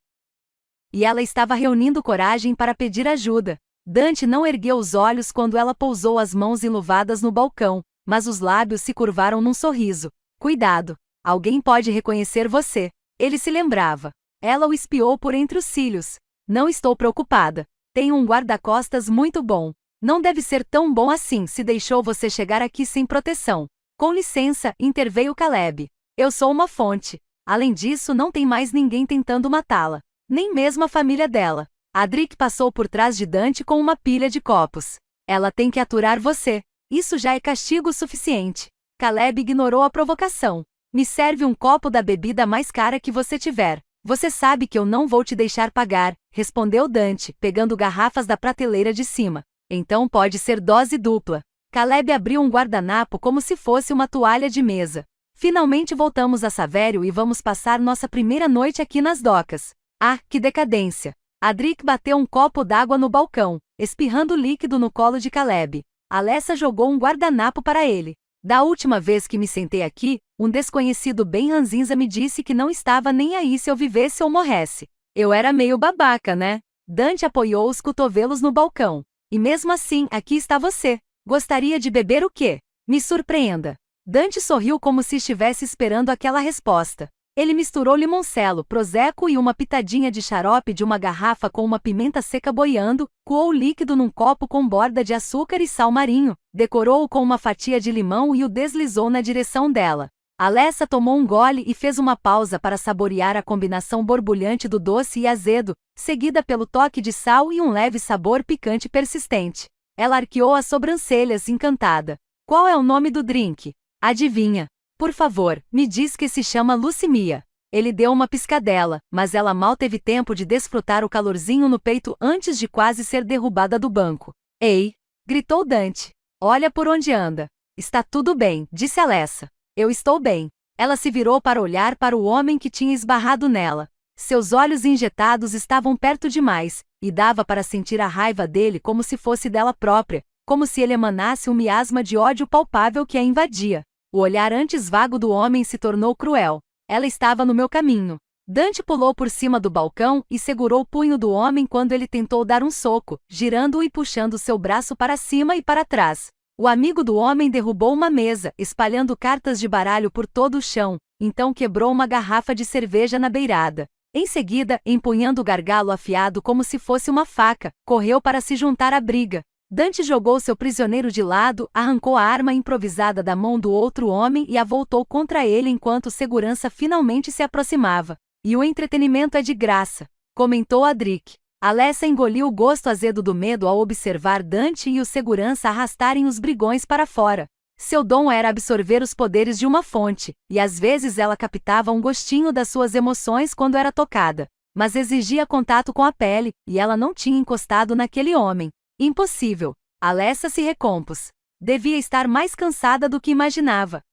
E ela estava reunindo coragem para pedir ajuda. Dante não ergueu os olhos quando ela pousou as mãos enluvadas no balcão, mas os lábios se curvaram num sorriso. Cuidado! Alguém pode reconhecer você. Ele se lembrava. Ela o espiou por entre os cílios. Não estou preocupada. Tenho um guarda-costas muito bom. Não deve ser tão bom assim se deixou você chegar aqui sem proteção. Com licença, interveio Caleb. Eu sou uma fonte. Além disso, não tem mais ninguém tentando matá-la. Nem mesmo a família dela. Adric passou por trás de Dante com uma pilha de copos. Ela tem que aturar você. Isso já é castigo suficiente. Caleb ignorou a provocação. Me serve um copo da bebida mais cara que você tiver. Você sabe que eu não vou te deixar pagar, respondeu Dante, pegando garrafas da prateleira de cima. Então pode ser dose dupla. Caleb abriu um guardanapo como se fosse uma toalha de mesa. Finalmente voltamos a Savério e vamos passar nossa primeira noite aqui nas docas. Ah, que decadência! Adric bateu um copo d'água no balcão, espirrando líquido no colo de Caleb. Alessa jogou um guardanapo para ele. Da última vez que me sentei aqui, um desconhecido bem ranzinza me disse que não estava nem aí se eu vivesse ou morresse. Eu era meio babaca, né? Dante apoiou os cotovelos no balcão. E mesmo assim, aqui está você. Gostaria de beber o quê? Me surpreenda. Dante sorriu como se estivesse esperando aquela resposta. Ele misturou limoncelo, prosecco e uma pitadinha de xarope de uma garrafa com uma pimenta seca boiando, coou o líquido num copo com borda de açúcar e sal marinho, decorou-o com uma fatia de limão e o deslizou na direção dela. Alessa tomou um gole e fez uma pausa para saborear a combinação borbulhante do doce e azedo, seguida pelo toque de sal e um leve sabor picante persistente. Ela arqueou as sobrancelhas, encantada. Qual é o nome do drink? Adivinha? Por favor, me diz que se chama Lucimia. Ele deu uma piscadela, mas ela mal teve tempo de desfrutar o calorzinho no peito antes de quase ser derrubada do banco. Ei! Gritou Dante. Olha por onde anda. Está tudo bem, disse Alessa. Eu estou bem. Ela se virou para olhar para o homem que tinha esbarrado nela. Seus olhos injetados estavam perto demais, e dava para sentir a raiva dele como se fosse dela própria, como se ele emanasse um miasma de ódio palpável que a invadia. O olhar antes vago do homem se tornou cruel. Ela estava no meu caminho. Dante pulou por cima do balcão e segurou o punho do homem quando ele tentou dar um soco, girando-o e puxando seu braço para cima e para trás. O amigo do homem derrubou uma mesa, espalhando cartas de baralho por todo o chão, então quebrou uma garrafa de cerveja na beirada. Em seguida, empunhando o gargalo afiado como se fosse uma faca, correu para se juntar à briga. Dante jogou seu prisioneiro de lado, arrancou a arma improvisada da mão do outro homem e a voltou contra ele enquanto o segurança finalmente se aproximava. E o entretenimento é de graça, comentou Adric. Alessa engoliu o gosto azedo do medo ao observar Dante e o segurança arrastarem os brigões para fora. Seu dom era absorver os poderes de uma fonte, e às vezes ela captava um gostinho das suas emoções quando era tocada. Mas exigia contato com a pele, e ela não tinha encostado naquele homem. Impossível. Alessa se recompôs. Devia estar mais cansada do que imaginava.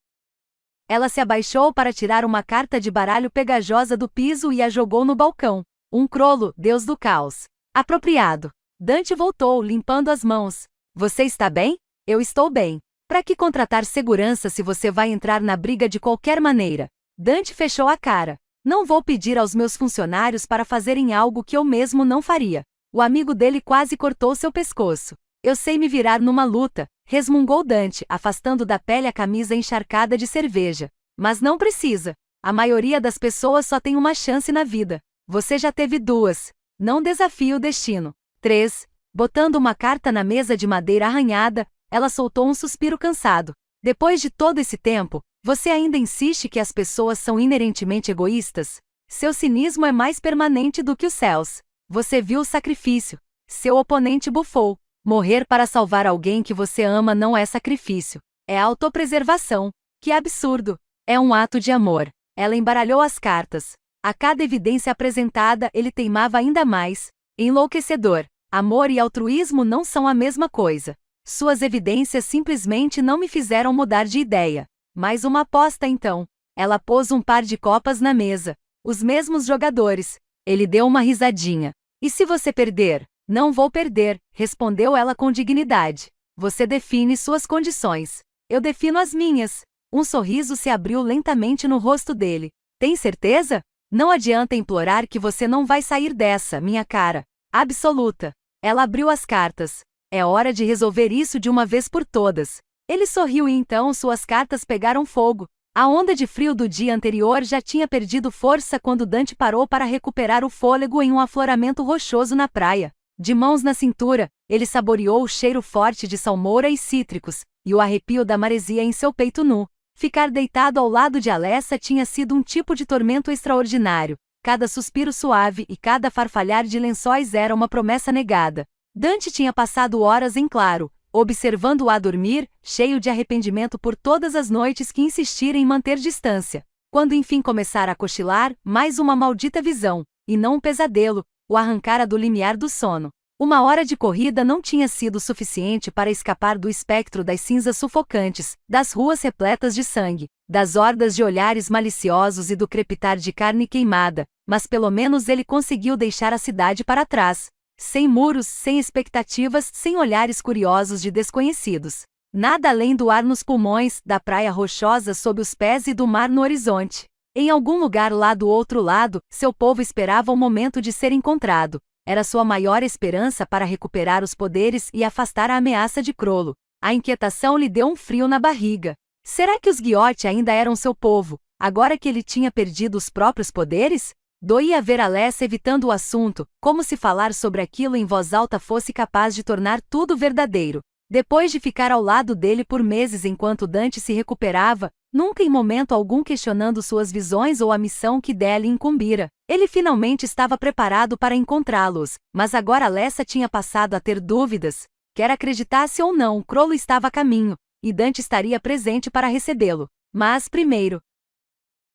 Ela se abaixou para tirar uma carta de baralho pegajosa do piso e a jogou no balcão. Um crolo, deus do caos. Apropriado. Dante voltou, limpando as mãos. Você está bem? Eu estou bem. Para que contratar segurança se você vai entrar na briga de qualquer maneira? Dante fechou a cara. Não vou pedir aos meus funcionários para fazerem algo que eu mesmo não faria. O amigo dele quase cortou seu pescoço. Eu sei me virar numa luta, resmungou Dante, afastando da pele a camisa encharcada de cerveja. Mas não precisa. A maioria das pessoas só tem uma chance na vida. Você já teve duas. Não desafie o destino. 3. Botando uma carta na mesa de madeira arranhada, ela soltou um suspiro cansado. Depois de todo esse tempo, você ainda insiste que as pessoas são inerentemente egoístas? Seu cinismo é mais permanente do que os céus. Você viu o sacrifício. Seu oponente bufou. Morrer para salvar alguém que você ama não é sacrifício. É autopreservação. Que absurdo. É um ato de amor. Ela embaralhou as cartas. A cada evidência apresentada, ele teimava ainda mais. Enlouquecedor. Amor e altruísmo não são a mesma coisa. Suas evidências simplesmente não me fizeram mudar de ideia. Mais uma aposta então. Ela pôs um par de copas na mesa. Os mesmos jogadores. Ele deu uma risadinha. E se você perder? Não vou perder, respondeu ela com dignidade. Você define suas condições. Eu defino as minhas. Um sorriso se abriu lentamente no rosto dele. Tem certeza? Não adianta implorar que você não vai sair dessa, minha cara. Absoluta. Ela abriu as cartas. É hora de resolver isso de uma vez por todas. Ele sorriu e então suas cartas pegaram fogo. A onda de frio do dia anterior já tinha perdido força quando Dante parou para recuperar o fôlego em um afloramento rochoso na praia. De mãos na cintura, ele saboreou o cheiro forte de salmoura e cítricos, e o arrepio da maresia em seu peito nu. Ficar deitado ao lado de Alessa tinha sido um tipo de tormento extraordinário. Cada suspiro suave e cada farfalhar de lençóis era uma promessa negada. Dante tinha passado horas em claro, observando-a dormir, cheio de arrependimento por todas as noites que insistira em manter distância. Quando enfim começara a cochilar, mais uma maldita visão, e não um pesadelo, o arrancara do limiar do sono. Uma hora de corrida não tinha sido suficiente para escapar do espectro das cinzas sufocantes, das ruas repletas de sangue, das hordas de olhares maliciosos e do crepitar de carne queimada, mas pelo menos ele conseguiu deixar a cidade para trás. Sem muros, sem expectativas, sem olhares curiosos de desconhecidos. Nada além do ar nos pulmões, da praia rochosa sob os pés e do mar no horizonte. Em algum lugar lá do outro lado, seu povo esperava o momento de ser encontrado. Era sua maior esperança para recuperar os poderes e afastar a ameaça de Crollo. A inquietação lhe deu um frio na barriga. Será que os Guiotti ainda eram seu povo, agora que ele tinha perdido os próprios poderes? Doía ver Alessa evitando o assunto, como se falar sobre aquilo em voz alta fosse capaz de tornar tudo verdadeiro. Depois de ficar ao lado dele por meses enquanto Dante se recuperava, nunca em momento algum questionando suas visões ou a missão que dele incumbira, ele finalmente estava preparado para encontrá-los, mas agora Alessa tinha passado a ter dúvidas. Quer acreditasse ou não, Crollo estava a caminho, e Dante estaria presente para recebê-lo. Mas, primeiro,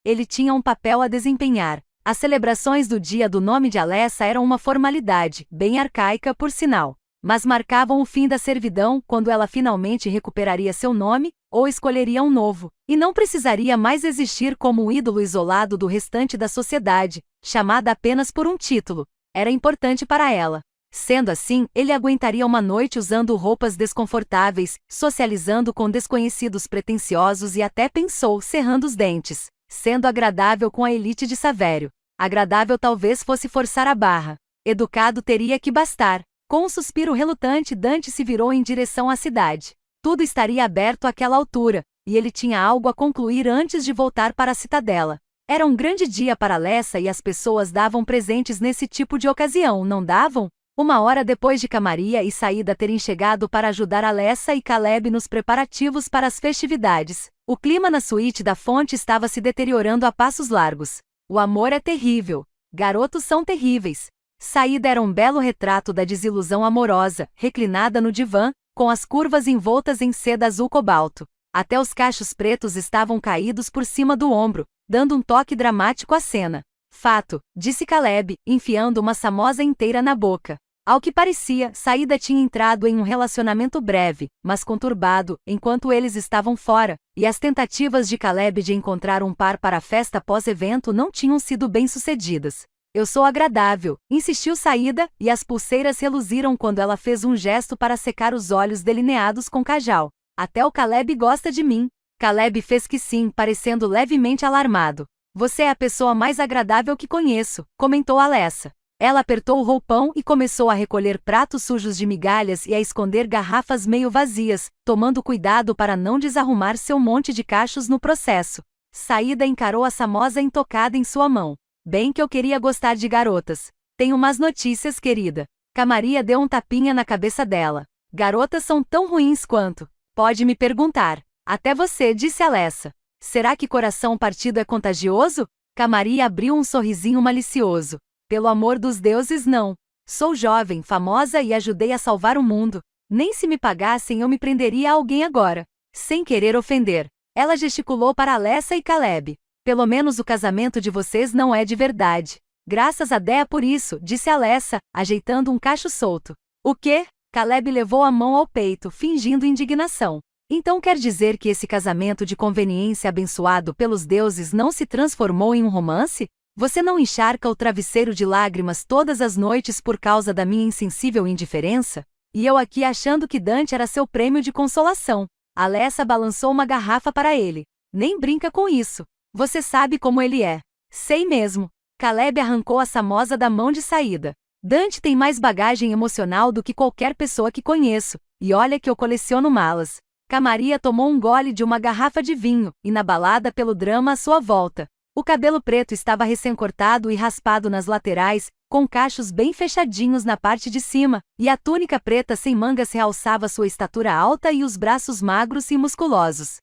ele tinha um papel a desempenhar. As celebrações do dia do nome de Alessa eram uma formalidade, bem arcaica por sinal, mas marcavam o fim da servidão quando ela finalmente recuperaria seu nome, ou escolheria um novo, e não precisaria mais existir como um ídolo isolado do restante da sociedade, chamada apenas por um título. Era importante para ela. Sendo assim, ele aguentaria uma noite usando roupas desconfortáveis, socializando com desconhecidos pretensiosos e até pensou, cerrando os dentes, sendo agradável com a elite de Savério. Agradável talvez fosse forçar a barra. Educado teria que bastar. Com um suspiro relutante, Dante se virou em direção à cidade. Tudo estaria aberto àquela altura, e ele tinha algo a concluir antes de voltar para a citadela. Era um grande dia para Alessa e as pessoas davam presentes nesse tipo de ocasião, não davam? Uma hora depois de Camaria e Saída terem chegado para ajudar Alessa e Caleb nos preparativos para as festividades, o clima na suíte da fonte estava se deteriorando a passos largos. O amor é terrível. Garotos são terríveis. Saída era um belo retrato da desilusão amorosa, reclinada no divã, com as curvas envoltas em seda azul cobalto. Até os cachos pretos estavam caídos por cima do ombro, dando um toque dramático à cena. Fato, disse Caleb, enfiando uma samosa inteira na boca. Ao que parecia, Saída tinha entrado em um relacionamento breve, mas conturbado, enquanto eles estavam fora, e as tentativas de Caleb de encontrar um par para a festa pós-evento não tinham sido bem-sucedidas. Eu sou agradável, insistiu Saída, e as pulseiras reluziram quando ela fez um gesto para secar os olhos delineados com cajal. Até o Caleb gosta de mim. Caleb fez que sim, parecendo levemente alarmado. Você é a pessoa mais agradável que conheço, comentou Alessa. Ela apertou o roupão e começou a recolher pratos sujos de migalhas e a esconder garrafas meio vazias, tomando cuidado para não desarrumar seu monte de cachos no processo. Saída encarou a samosa intocada em sua mão. Bem que eu queria gostar de garotas. Tenho umas notícias, querida. Camaria deu um tapinha na cabeça dela. Garotas são tão ruins quanto. Pode me perguntar. Até você, disse Alessa. Será que coração partido é contagioso? Camaria abriu um sorrisinho malicioso. Pelo amor dos deuses, não. Sou jovem, famosa e ajudei a salvar o mundo. Nem se me pagassem eu me prenderia a alguém agora. Sem querer ofender. Ela gesticulou para Alessa e Caleb. Pelo menos o casamento de vocês não é de verdade. Graças a Dea por isso, disse Alessa, ajeitando um cacho solto. O quê? Caleb levou a mão ao peito, fingindo indignação. Então quer dizer que esse casamento de conveniência abençoado pelos deuses não se transformou em um romance? Você não encharca o travesseiro de lágrimas todas as noites por causa da minha insensível indiferença? E eu aqui achando que Dante era seu prêmio de consolação. Alessa balançou uma garrafa para ele. Nem brinca com isso. Você sabe como ele é. Sei mesmo. Caleb arrancou a Samosa da mão de Saída. Dante tem mais bagagem emocional do que qualquer pessoa que conheço, e olha que eu coleciono malas. Camaria tomou um gole de uma garrafa de vinho, inabalada pelo drama à sua volta. O cabelo preto estava recém-cortado e raspado nas laterais, com cachos bem fechadinhos na parte de cima, e a túnica preta sem mangas realçava sua estatura alta e os braços magros e musculosos.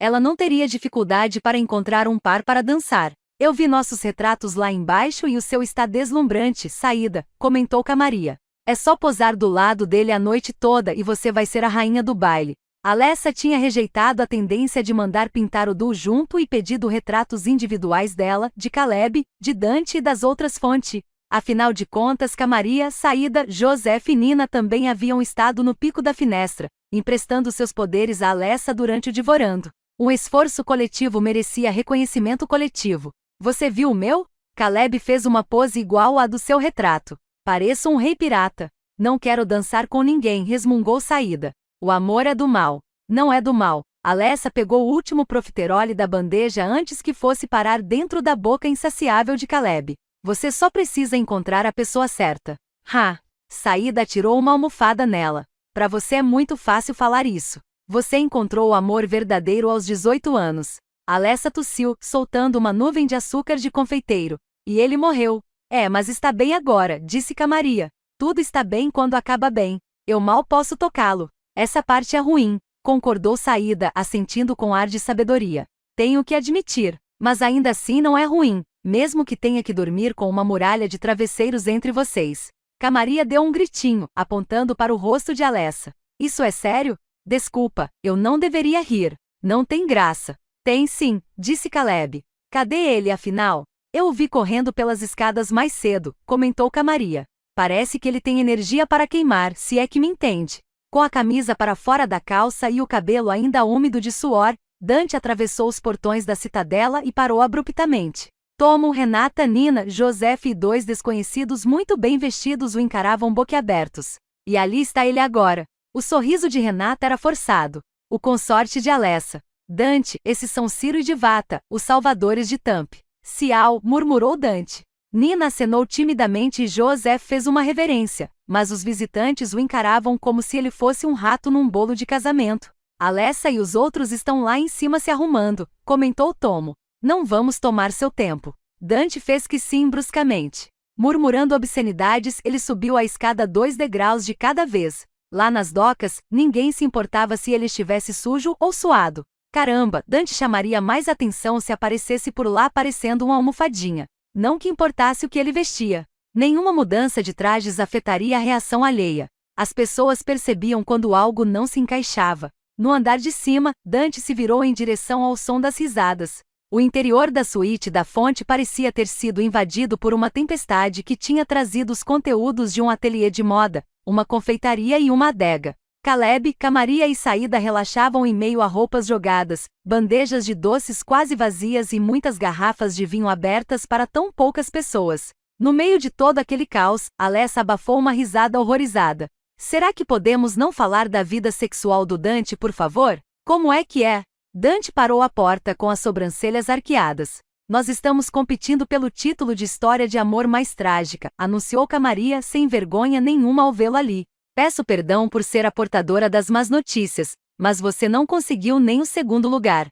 Ela não teria dificuldade para encontrar um par para dançar. Eu vi nossos retratos lá embaixo e o seu está deslumbrante, Saída, comentou Camaria. É só posar do lado dele a noite toda e você vai ser a rainha do baile. Alessa tinha rejeitado a tendência de mandar pintar o duo junto e pedido retratos individuais dela, de Caleb, de Dante e das outras fontes. Afinal de contas, Camaria, Saída, Joseph e Nina também haviam estado no pico da finestra, emprestando seus poderes a Alessa durante o divorando. Um esforço coletivo merecia reconhecimento coletivo. Você viu o meu? Caleb fez uma pose igual à do seu retrato. Pareço um rei pirata. Não quero dançar com ninguém, resmungou Saída. O amor é do mal. Não é do mal. Alessa pegou o último profiterole da bandeja antes que fosse parar dentro da boca insaciável de Caleb. Você só precisa encontrar a pessoa certa. Saída atirou uma almofada nela. Pra você é muito fácil falar isso. Você encontrou o amor verdadeiro aos 18 anos. Alessa tossiu, soltando uma nuvem de açúcar de confeiteiro. E ele morreu. Mas está bem agora, disse Camaria. Tudo está bem quando acaba bem. Eu mal posso tocá-lo. Essa parte é ruim, concordou Saída, assentindo com ar de sabedoria. Tenho que admitir, mas ainda assim não é ruim, mesmo que tenha que dormir com uma muralha de travesseiros entre vocês. Camaria deu um gritinho, apontando para o rosto de Alessa. Isso é sério? Desculpa, eu não deveria rir. Não tem graça. Tem sim, disse Caleb. Cadê ele afinal? Eu o vi correndo pelas escadas mais cedo, comentou Camaria. Parece que ele tem energia para queimar, se é que me entende. Com a camisa para fora da calça e o cabelo ainda úmido de suor, Dante atravessou os portões da citadela e parou abruptamente. Tomo, Renata, Nina, Joseph e dois desconhecidos muito bem vestidos o encaravam boquiabertos. E ali está ele agora. O sorriso de Renata era forçado. O consorte de Alessa. Dante, esses são Ciro e Divata, os salvadores de Tamp. Cial, murmurou Dante. Nina acenou timidamente e Joseph fez uma reverência, mas os visitantes o encaravam como se ele fosse um rato num bolo de casamento. Alessa e os outros estão lá em cima se arrumando, comentou Tomo. Não vamos tomar seu tempo. Dante fez que sim bruscamente. Murmurando obscenidades, ele subiu a escada 2 degraus de cada vez. Lá nas docas, ninguém se importava se ele estivesse sujo ou suado. Caramba, Dante chamaria mais atenção se aparecesse por lá parecendo uma almofadinha. Não que importasse o que ele vestia. Nenhuma mudança de trajes afetaria a reação alheia. As pessoas percebiam quando algo não se encaixava. No andar de cima, Dante se virou em direção ao som das risadas. O interior da suíte da fonte parecia ter sido invadido por uma tempestade que tinha trazido os conteúdos de um ateliê de moda, uma confeitaria e uma adega. Caleb, Camaria e Saída relaxavam em meio a roupas jogadas, bandejas de doces quase vazias e muitas garrafas de vinho abertas para tão poucas pessoas. No meio de todo aquele caos, Alessa abafou uma risada horrorizada. Será que podemos não falar da vida sexual do Dante, por favor? Como é que é? Dante parou à porta com as sobrancelhas arqueadas. Nós estamos competindo pelo título de história de amor mais trágica, anunciou Camaria sem vergonha nenhuma ao vê-lo ali. Peço perdão por ser a portadora das más notícias, mas você não conseguiu nem o segundo lugar.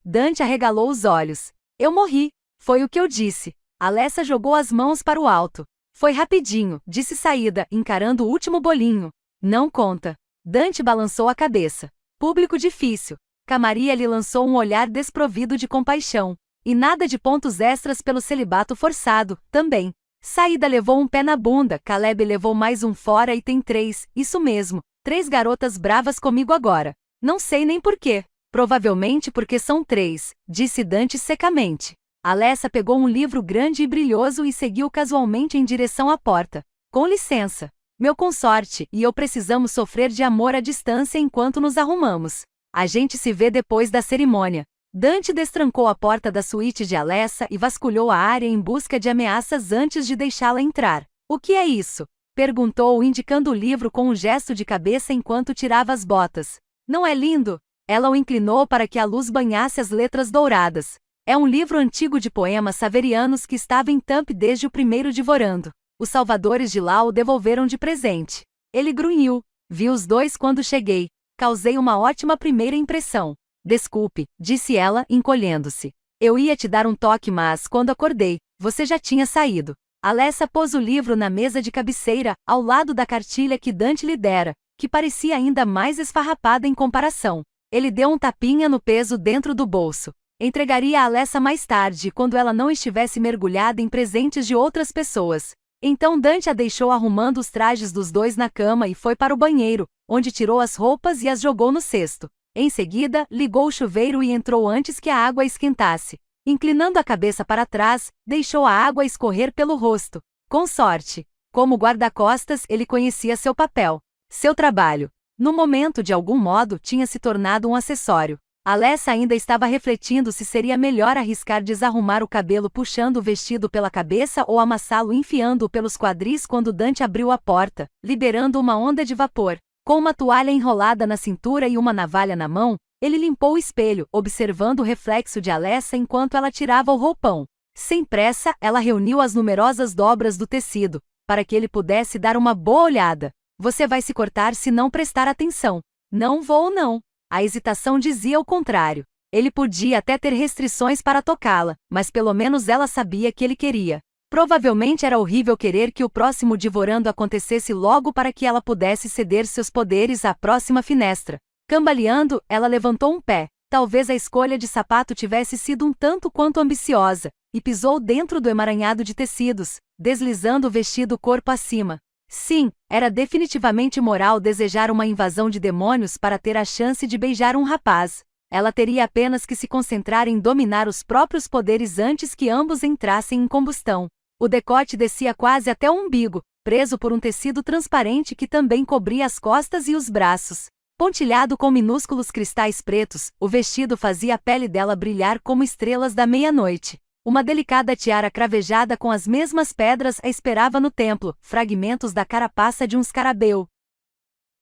Dante arregalou os olhos. Eu morri, foi o que eu disse. Alessa jogou as mãos para o alto. Foi rapidinho, disse Saída, encarando o último bolinho. Não conta. Dante balançou a cabeça. Público difícil. Camaria lhe lançou um olhar desprovido de compaixão. E nada de pontos extras pelo celibato forçado, também. Saída levou um pé na bunda, Caleb levou mais um fora e tem 3, isso mesmo, 3 garotas bravas comigo agora. Não sei nem porquê. Provavelmente porque são 3, disse Dante secamente. Alessa pegou um livro grande e brilhoso e seguiu casualmente em direção à porta. Com licença. Meu consorte e eu precisamos sofrer de amor à distância enquanto nos arrumamos. A gente se vê depois da cerimônia. Dante destrancou a porta da suíte de Alessa e vasculhou a área em busca de ameaças antes de deixá-la entrar. O que é isso? Perguntou, indicando o livro com um gesto de cabeça enquanto tirava as botas. Não é lindo? Ela o inclinou para que a luz banhasse as letras douradas. É um livro antigo de poemas saverianos que estava em Tamp desde o primeiro divorando. Os salvadores de lá o devolveram de presente. Ele grunhiu. Vi os dois quando cheguei. Causei uma ótima primeira impressão. Desculpe, disse ela, encolhendo-se. Eu ia te dar um toque, mas quando acordei, você já tinha saído. Alessa pôs o livro na mesa de cabeceira, ao lado da cartilha que Dante lhe dera, que parecia ainda mais esfarrapada em comparação. Ele deu um tapinha no peso dentro do bolso. Entregaria a Alessa mais tarde, quando ela não estivesse mergulhada em presentes de outras pessoas. Então Dante a deixou arrumando os trajes dos dois na cama e foi para o banheiro, onde tirou as roupas e as jogou no cesto. Em seguida, ligou o chuveiro e entrou antes que a água esquentasse. Inclinando a cabeça para trás, deixou a água escorrer pelo rosto. Com sorte. Como guarda-costas, ele conhecia seu papel. Seu trabalho. No momento, de algum modo, tinha se tornado um acessório. Alessa ainda estava refletindo se seria melhor arriscar desarrumar o cabelo puxando o vestido pela cabeça ou amassá-lo enfiando-o pelos quadris quando Dante abriu a porta, liberando uma onda de vapor. Com uma toalha enrolada na cintura e uma navalha na mão, ele limpou o espelho, observando o reflexo de Alessa enquanto ela tirava o roupão. Sem pressa, ela reuniu as numerosas dobras do tecido, para que ele pudesse dar uma boa olhada. Você vai se cortar se não prestar atenção. Não vou não. A hesitação dizia o contrário. Ele podia até ter restrições para tocá-la, mas pelo menos ela sabia que ele queria. Provavelmente era horrível querer que o próximo divorando acontecesse logo para que ela pudesse ceder seus poderes à próxima finestra. Cambaleando, ela levantou um pé. Talvez a escolha de sapato tivesse sido um tanto quanto ambiciosa, e pisou dentro do emaranhado de tecidos, deslizando o vestido corpo acima. Sim, era definitivamente moral desejar uma invasão de demônios para ter a chance de beijar um rapaz. Ela teria apenas que se concentrar em dominar os próprios poderes antes que ambos entrassem em combustão. O decote descia quase até o umbigo, preso por um tecido transparente que também cobria as costas e os braços. Pontilhado com minúsculos cristais pretos, o vestido fazia a pele dela brilhar como estrelas da meia-noite. Uma delicada tiara cravejada com as mesmas pedras a esperava no templo, fragmentos da carapaça de um escarabeu.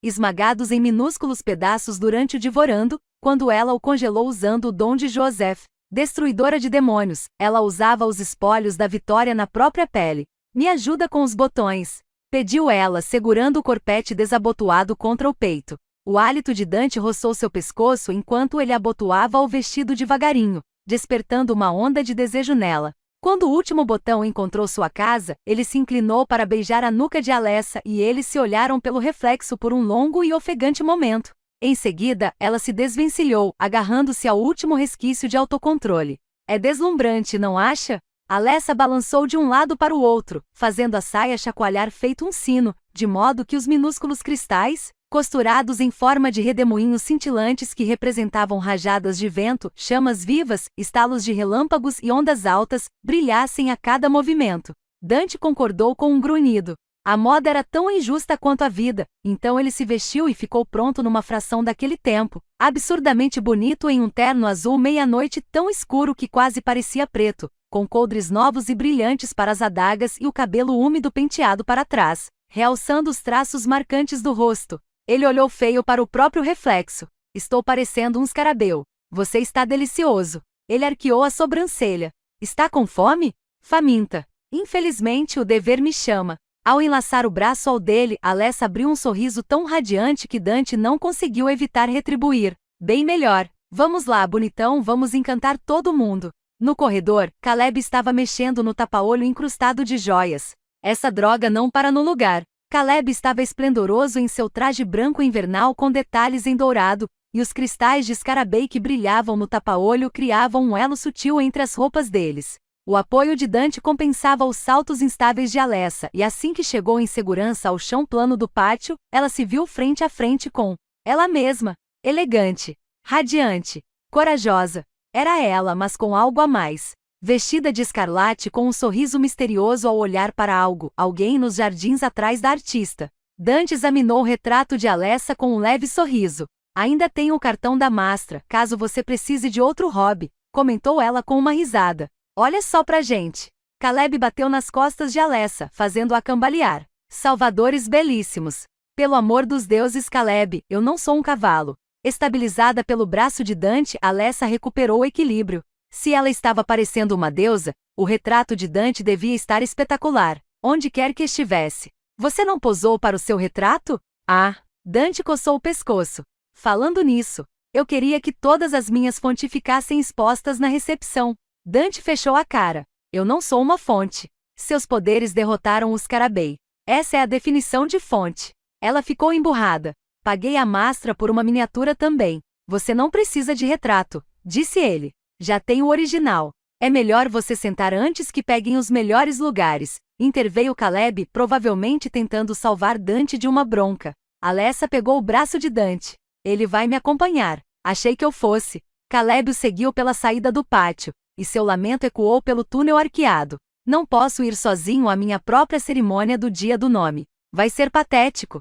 Esmagados em minúsculos pedaços durante o divorando, quando ela o congelou usando o dom de Joseph. Destruidora de demônios, ela usava os espólios da vitória na própria pele. Me ajuda com os botões, pediu ela, segurando o corpete desabotoado contra o peito. O hálito de Dante roçou seu pescoço enquanto ele abotoava o vestido devagarinho, despertando uma onda de desejo nela. Quando o último botão encontrou sua casa, ele se inclinou para beijar a nuca de Alessa e eles se olharam pelo reflexo por um longo e ofegante momento. Em seguida, ela se desvencilhou, agarrando-se ao último resquício de autocontrole. É deslumbrante, não acha? Alessa balançou de um lado para o outro, fazendo a saia chacoalhar feito um sino, de modo que os minúsculos cristais, costurados em forma de redemoinhos cintilantes que representavam rajadas de vento, chamas vivas, estalos de relâmpagos e ondas altas, brilhassem a cada movimento. Dante concordou com um grunhido. A moda era tão injusta quanto a vida, então ele se vestiu e ficou pronto numa fração daquele tempo, absurdamente bonito em um terno azul meia-noite tão escuro que quase parecia preto, com coldres novos e brilhantes para as adagas e o cabelo úmido penteado para trás, realçando os traços marcantes do rosto. Ele olhou feio para o próprio reflexo. Estou parecendo um escarabeu. Você está delicioso. Ele arqueou a sobrancelha. Está com fome? Faminta. Infelizmente o dever me chama. Ao enlaçar o braço ao dele, Alessa abriu um sorriso tão radiante que Dante não conseguiu evitar retribuir. Bem melhor. Vamos lá, bonitão, vamos encantar todo mundo. No corredor, Caleb estava mexendo no tapa-olho incrustado de joias. Essa droga não para no lugar. Caleb estava esplendoroso em seu traje branco invernal com detalhes em dourado, e os cristais de escarabei que brilhavam no tapa-olho criavam um elo sutil entre as roupas deles. O apoio de Dante compensava os saltos instáveis de Alessa, e assim que chegou em segurança ao chão plano do pátio, ela se viu frente a frente com ela mesma, elegante, radiante, corajosa. Era ela, mas com algo a mais. Vestida de escarlate com um sorriso misterioso ao olhar para alguém nos jardins atrás da artista. Dante examinou o retrato de Alessa com um leve sorriso. Ainda tenho o cartão da Mastra, caso você precise de outro hobby, comentou ela com uma risada. Olha só pra gente. Caleb bateu nas costas de Alessa, fazendo-a cambalear. Salvadores belíssimos. Pelo amor dos deuses, Caleb, eu não sou um cavalo. Estabilizada pelo braço de Dante, Alessa recuperou o equilíbrio. Se ela estava parecendo uma deusa, o retrato de Dante devia estar espetacular, onde quer que estivesse. Você não posou para o seu retrato? Ah, Dante coçou o pescoço. Falando nisso, eu queria que todas as minhas fontes ficassem expostas na recepção. Dante fechou a cara. Eu não sou uma fonte. Seus poderes derrotaram os Scarabei. Essa é a definição de fonte. Ela ficou emburrada. Paguei a Mastra por uma miniatura também. Você não precisa de retrato, disse ele. Já tem o original. É melhor você sentar antes que peguem os melhores lugares, interveio Caleb, provavelmente tentando salvar Dante de uma bronca. Alessa pegou o braço de Dante. Ele vai me acompanhar. Achei que eu fosse. Caleb o seguiu pela saída do pátio, e seu lamento ecoou pelo túnel arqueado. Não posso ir sozinho à minha própria cerimônia do dia do nome. Vai ser patético.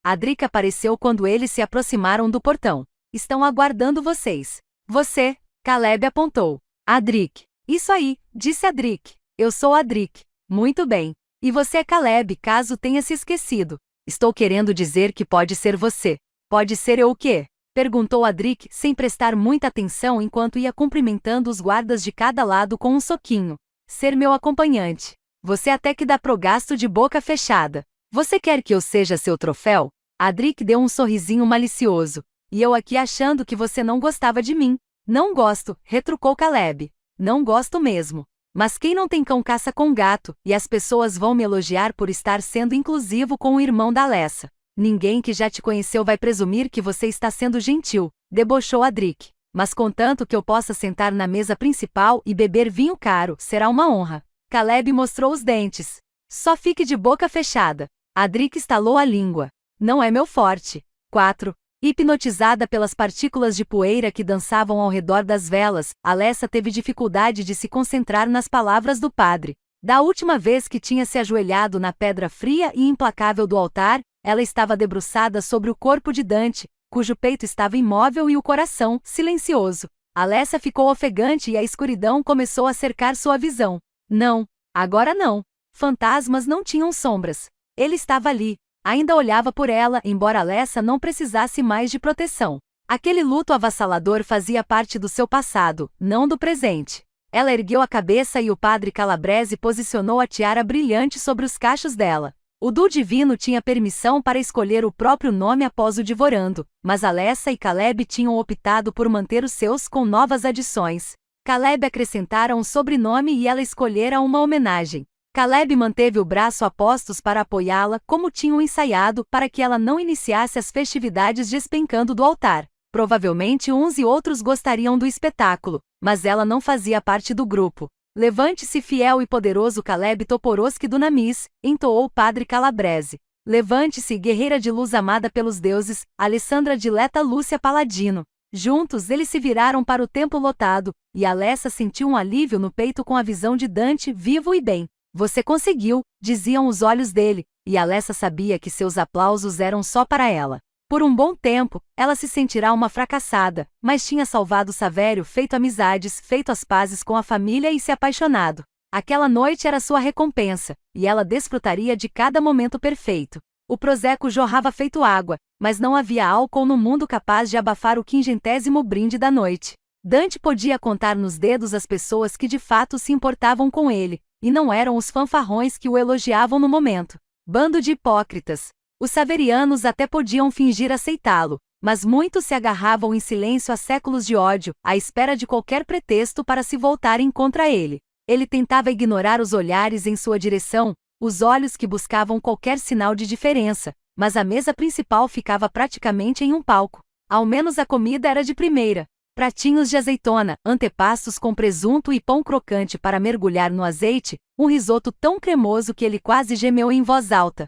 Adric apareceu quando eles se aproximaram do portão. Estão aguardando vocês. Você, Caleb apontou. Adric. Isso aí, disse Adric. Eu sou Adric. Muito bem. E você é Caleb, caso tenha se esquecido. Estou querendo dizer que pode ser você. Pode ser eu o quê? Perguntou Adric, sem prestar muita atenção enquanto ia cumprimentando os guardas de cada lado com um soquinho. Ser meu acompanhante. Você até que dá pro gasto de boca fechada. Você quer que eu seja seu troféu? Adric deu um sorrisinho malicioso. E eu aqui achando que você não gostava de mim. Não gosto, retrucou Caleb. Não gosto mesmo. Mas quem não tem cão caça com gato, e as pessoas vão me elogiar por estar sendo inclusivo com o irmão da Alessa. Ninguém que já te conheceu vai presumir que você está sendo gentil, debochou Adric. Mas contanto que eu possa sentar na mesa principal e beber vinho caro, será uma honra. Caleb mostrou os dentes. Só fique de boca fechada. Adric estalou a língua. Não é meu forte. 4. Hipnotizada pelas partículas de poeira que dançavam ao redor das velas, Alessa teve dificuldade de se concentrar nas palavras do padre. Da última vez que tinha se ajoelhado na pedra fria e implacável do altar, ela estava debruçada sobre o corpo de Dante, cujo peito estava imóvel e o coração, silencioso. Alessa ficou ofegante e a escuridão começou a cercar sua visão. Não, agora não. Fantasmas não tinham sombras. Ele estava ali. Ainda olhava por ela, embora Alessa não precisasse mais de proteção. Aquele luto avassalador fazia parte do seu passado, não do presente. Ela ergueu a cabeça e o padre Calabrese posicionou a tiara brilhante sobre os cachos dela. O Du Divino tinha permissão para escolher o próprio nome após o Divorando, mas Alessa e Caleb tinham optado por manter os seus com novas adições. Caleb acrescentara um sobrenome e ela escolhera uma homenagem. Caleb manteve o braço a postos para apoiá-la, como tinham ensaiado, para que ela não iniciasse as festividades despencando do altar. Provavelmente uns e outros gostariam do espetáculo, mas ela não fazia parte do grupo. Levante-se, fiel e poderoso Caleb Toporoski Dunamis, entoou o padre Calabrese. Levante-se, guerreira de luz amada pelos deuses, Alessandra Dileta Lúcia Paladino. Juntos eles se viraram para o templo lotado, e Alessa sentiu um alívio no peito com a visão de Dante vivo e bem. Você conseguiu, diziam os olhos dele, e Alessa sabia que seus aplausos eram só para ela. Por um bom tempo, ela se sentirá uma fracassada, mas tinha salvado Savério, feito amizades, feito as pazes com a família e se apaixonado. Aquela noite era sua recompensa, e ela desfrutaria de cada momento perfeito. O Prosecco jorrava feito água, mas não havia álcool no mundo capaz de abafar o 50º brinde da noite. Dante podia contar nos dedos as pessoas que de fato se importavam com ele, e não eram os fanfarrões que o elogiavam no momento. Bando de hipócritas. Os saverianos até podiam fingir aceitá-lo, mas muitos se agarravam em silêncio a séculos de ódio, à espera de qualquer pretexto para se voltarem contra ele. Ele tentava ignorar os olhares em sua direção, os olhos que buscavam qualquer sinal de diferença, mas a mesa principal ficava praticamente em um palco. Ao menos a comida era de primeira. Pratinhos de azeitona, antepastos com presunto e pão crocante para mergulhar no azeite, um risoto tão cremoso que ele quase gemeu em voz alta.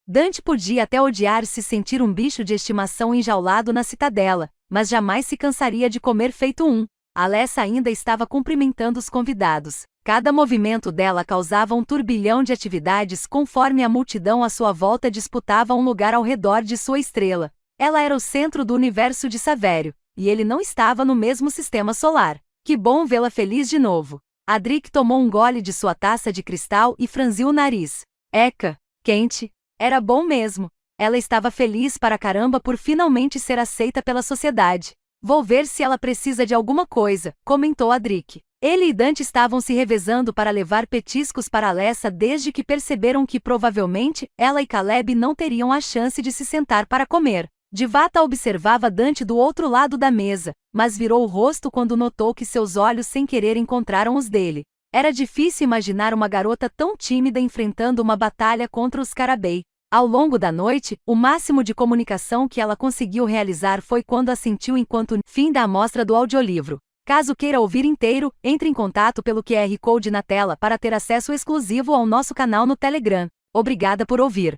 Dante podia até odiar se sentir um bicho de estimação enjaulado na citadela, mas jamais se cansaria de comer feito um. Alessa ainda estava cumprimentando os convidados. Cada movimento dela causava um turbilhão de atividades conforme a multidão à sua volta disputava um lugar ao redor de sua estrela. Ela era o centro do universo de Savério, e ele não estava no mesmo sistema solar. Que bom vê-la feliz de novo. Adric tomou um gole de sua taça de cristal e franziu o nariz. Eca, quente. Era bom mesmo. Ela estava feliz para caramba por finalmente ser aceita pela sociedade. Vou ver se ela precisa de alguma coisa, comentou Adric. Ele e Dante estavam se revezando para levar petiscos para Alessa desde que perceberam que provavelmente ela e Caleb não teriam a chance de se sentar para comer. Divata observava Dante do outro lado da mesa, mas virou o rosto quando notou que seus olhos sem querer encontraram os dele. Era difícil imaginar uma garota tão tímida enfrentando uma batalha contra os Scarabei. Ao longo da noite, o máximo de comunicação que ela conseguiu realizar foi quando a sentiu enquanto fim da amostra do audiolivro. Caso queira ouvir inteiro, entre em contato pelo QR Code na tela para ter acesso exclusivo ao nosso canal no Telegram. Obrigada por ouvir.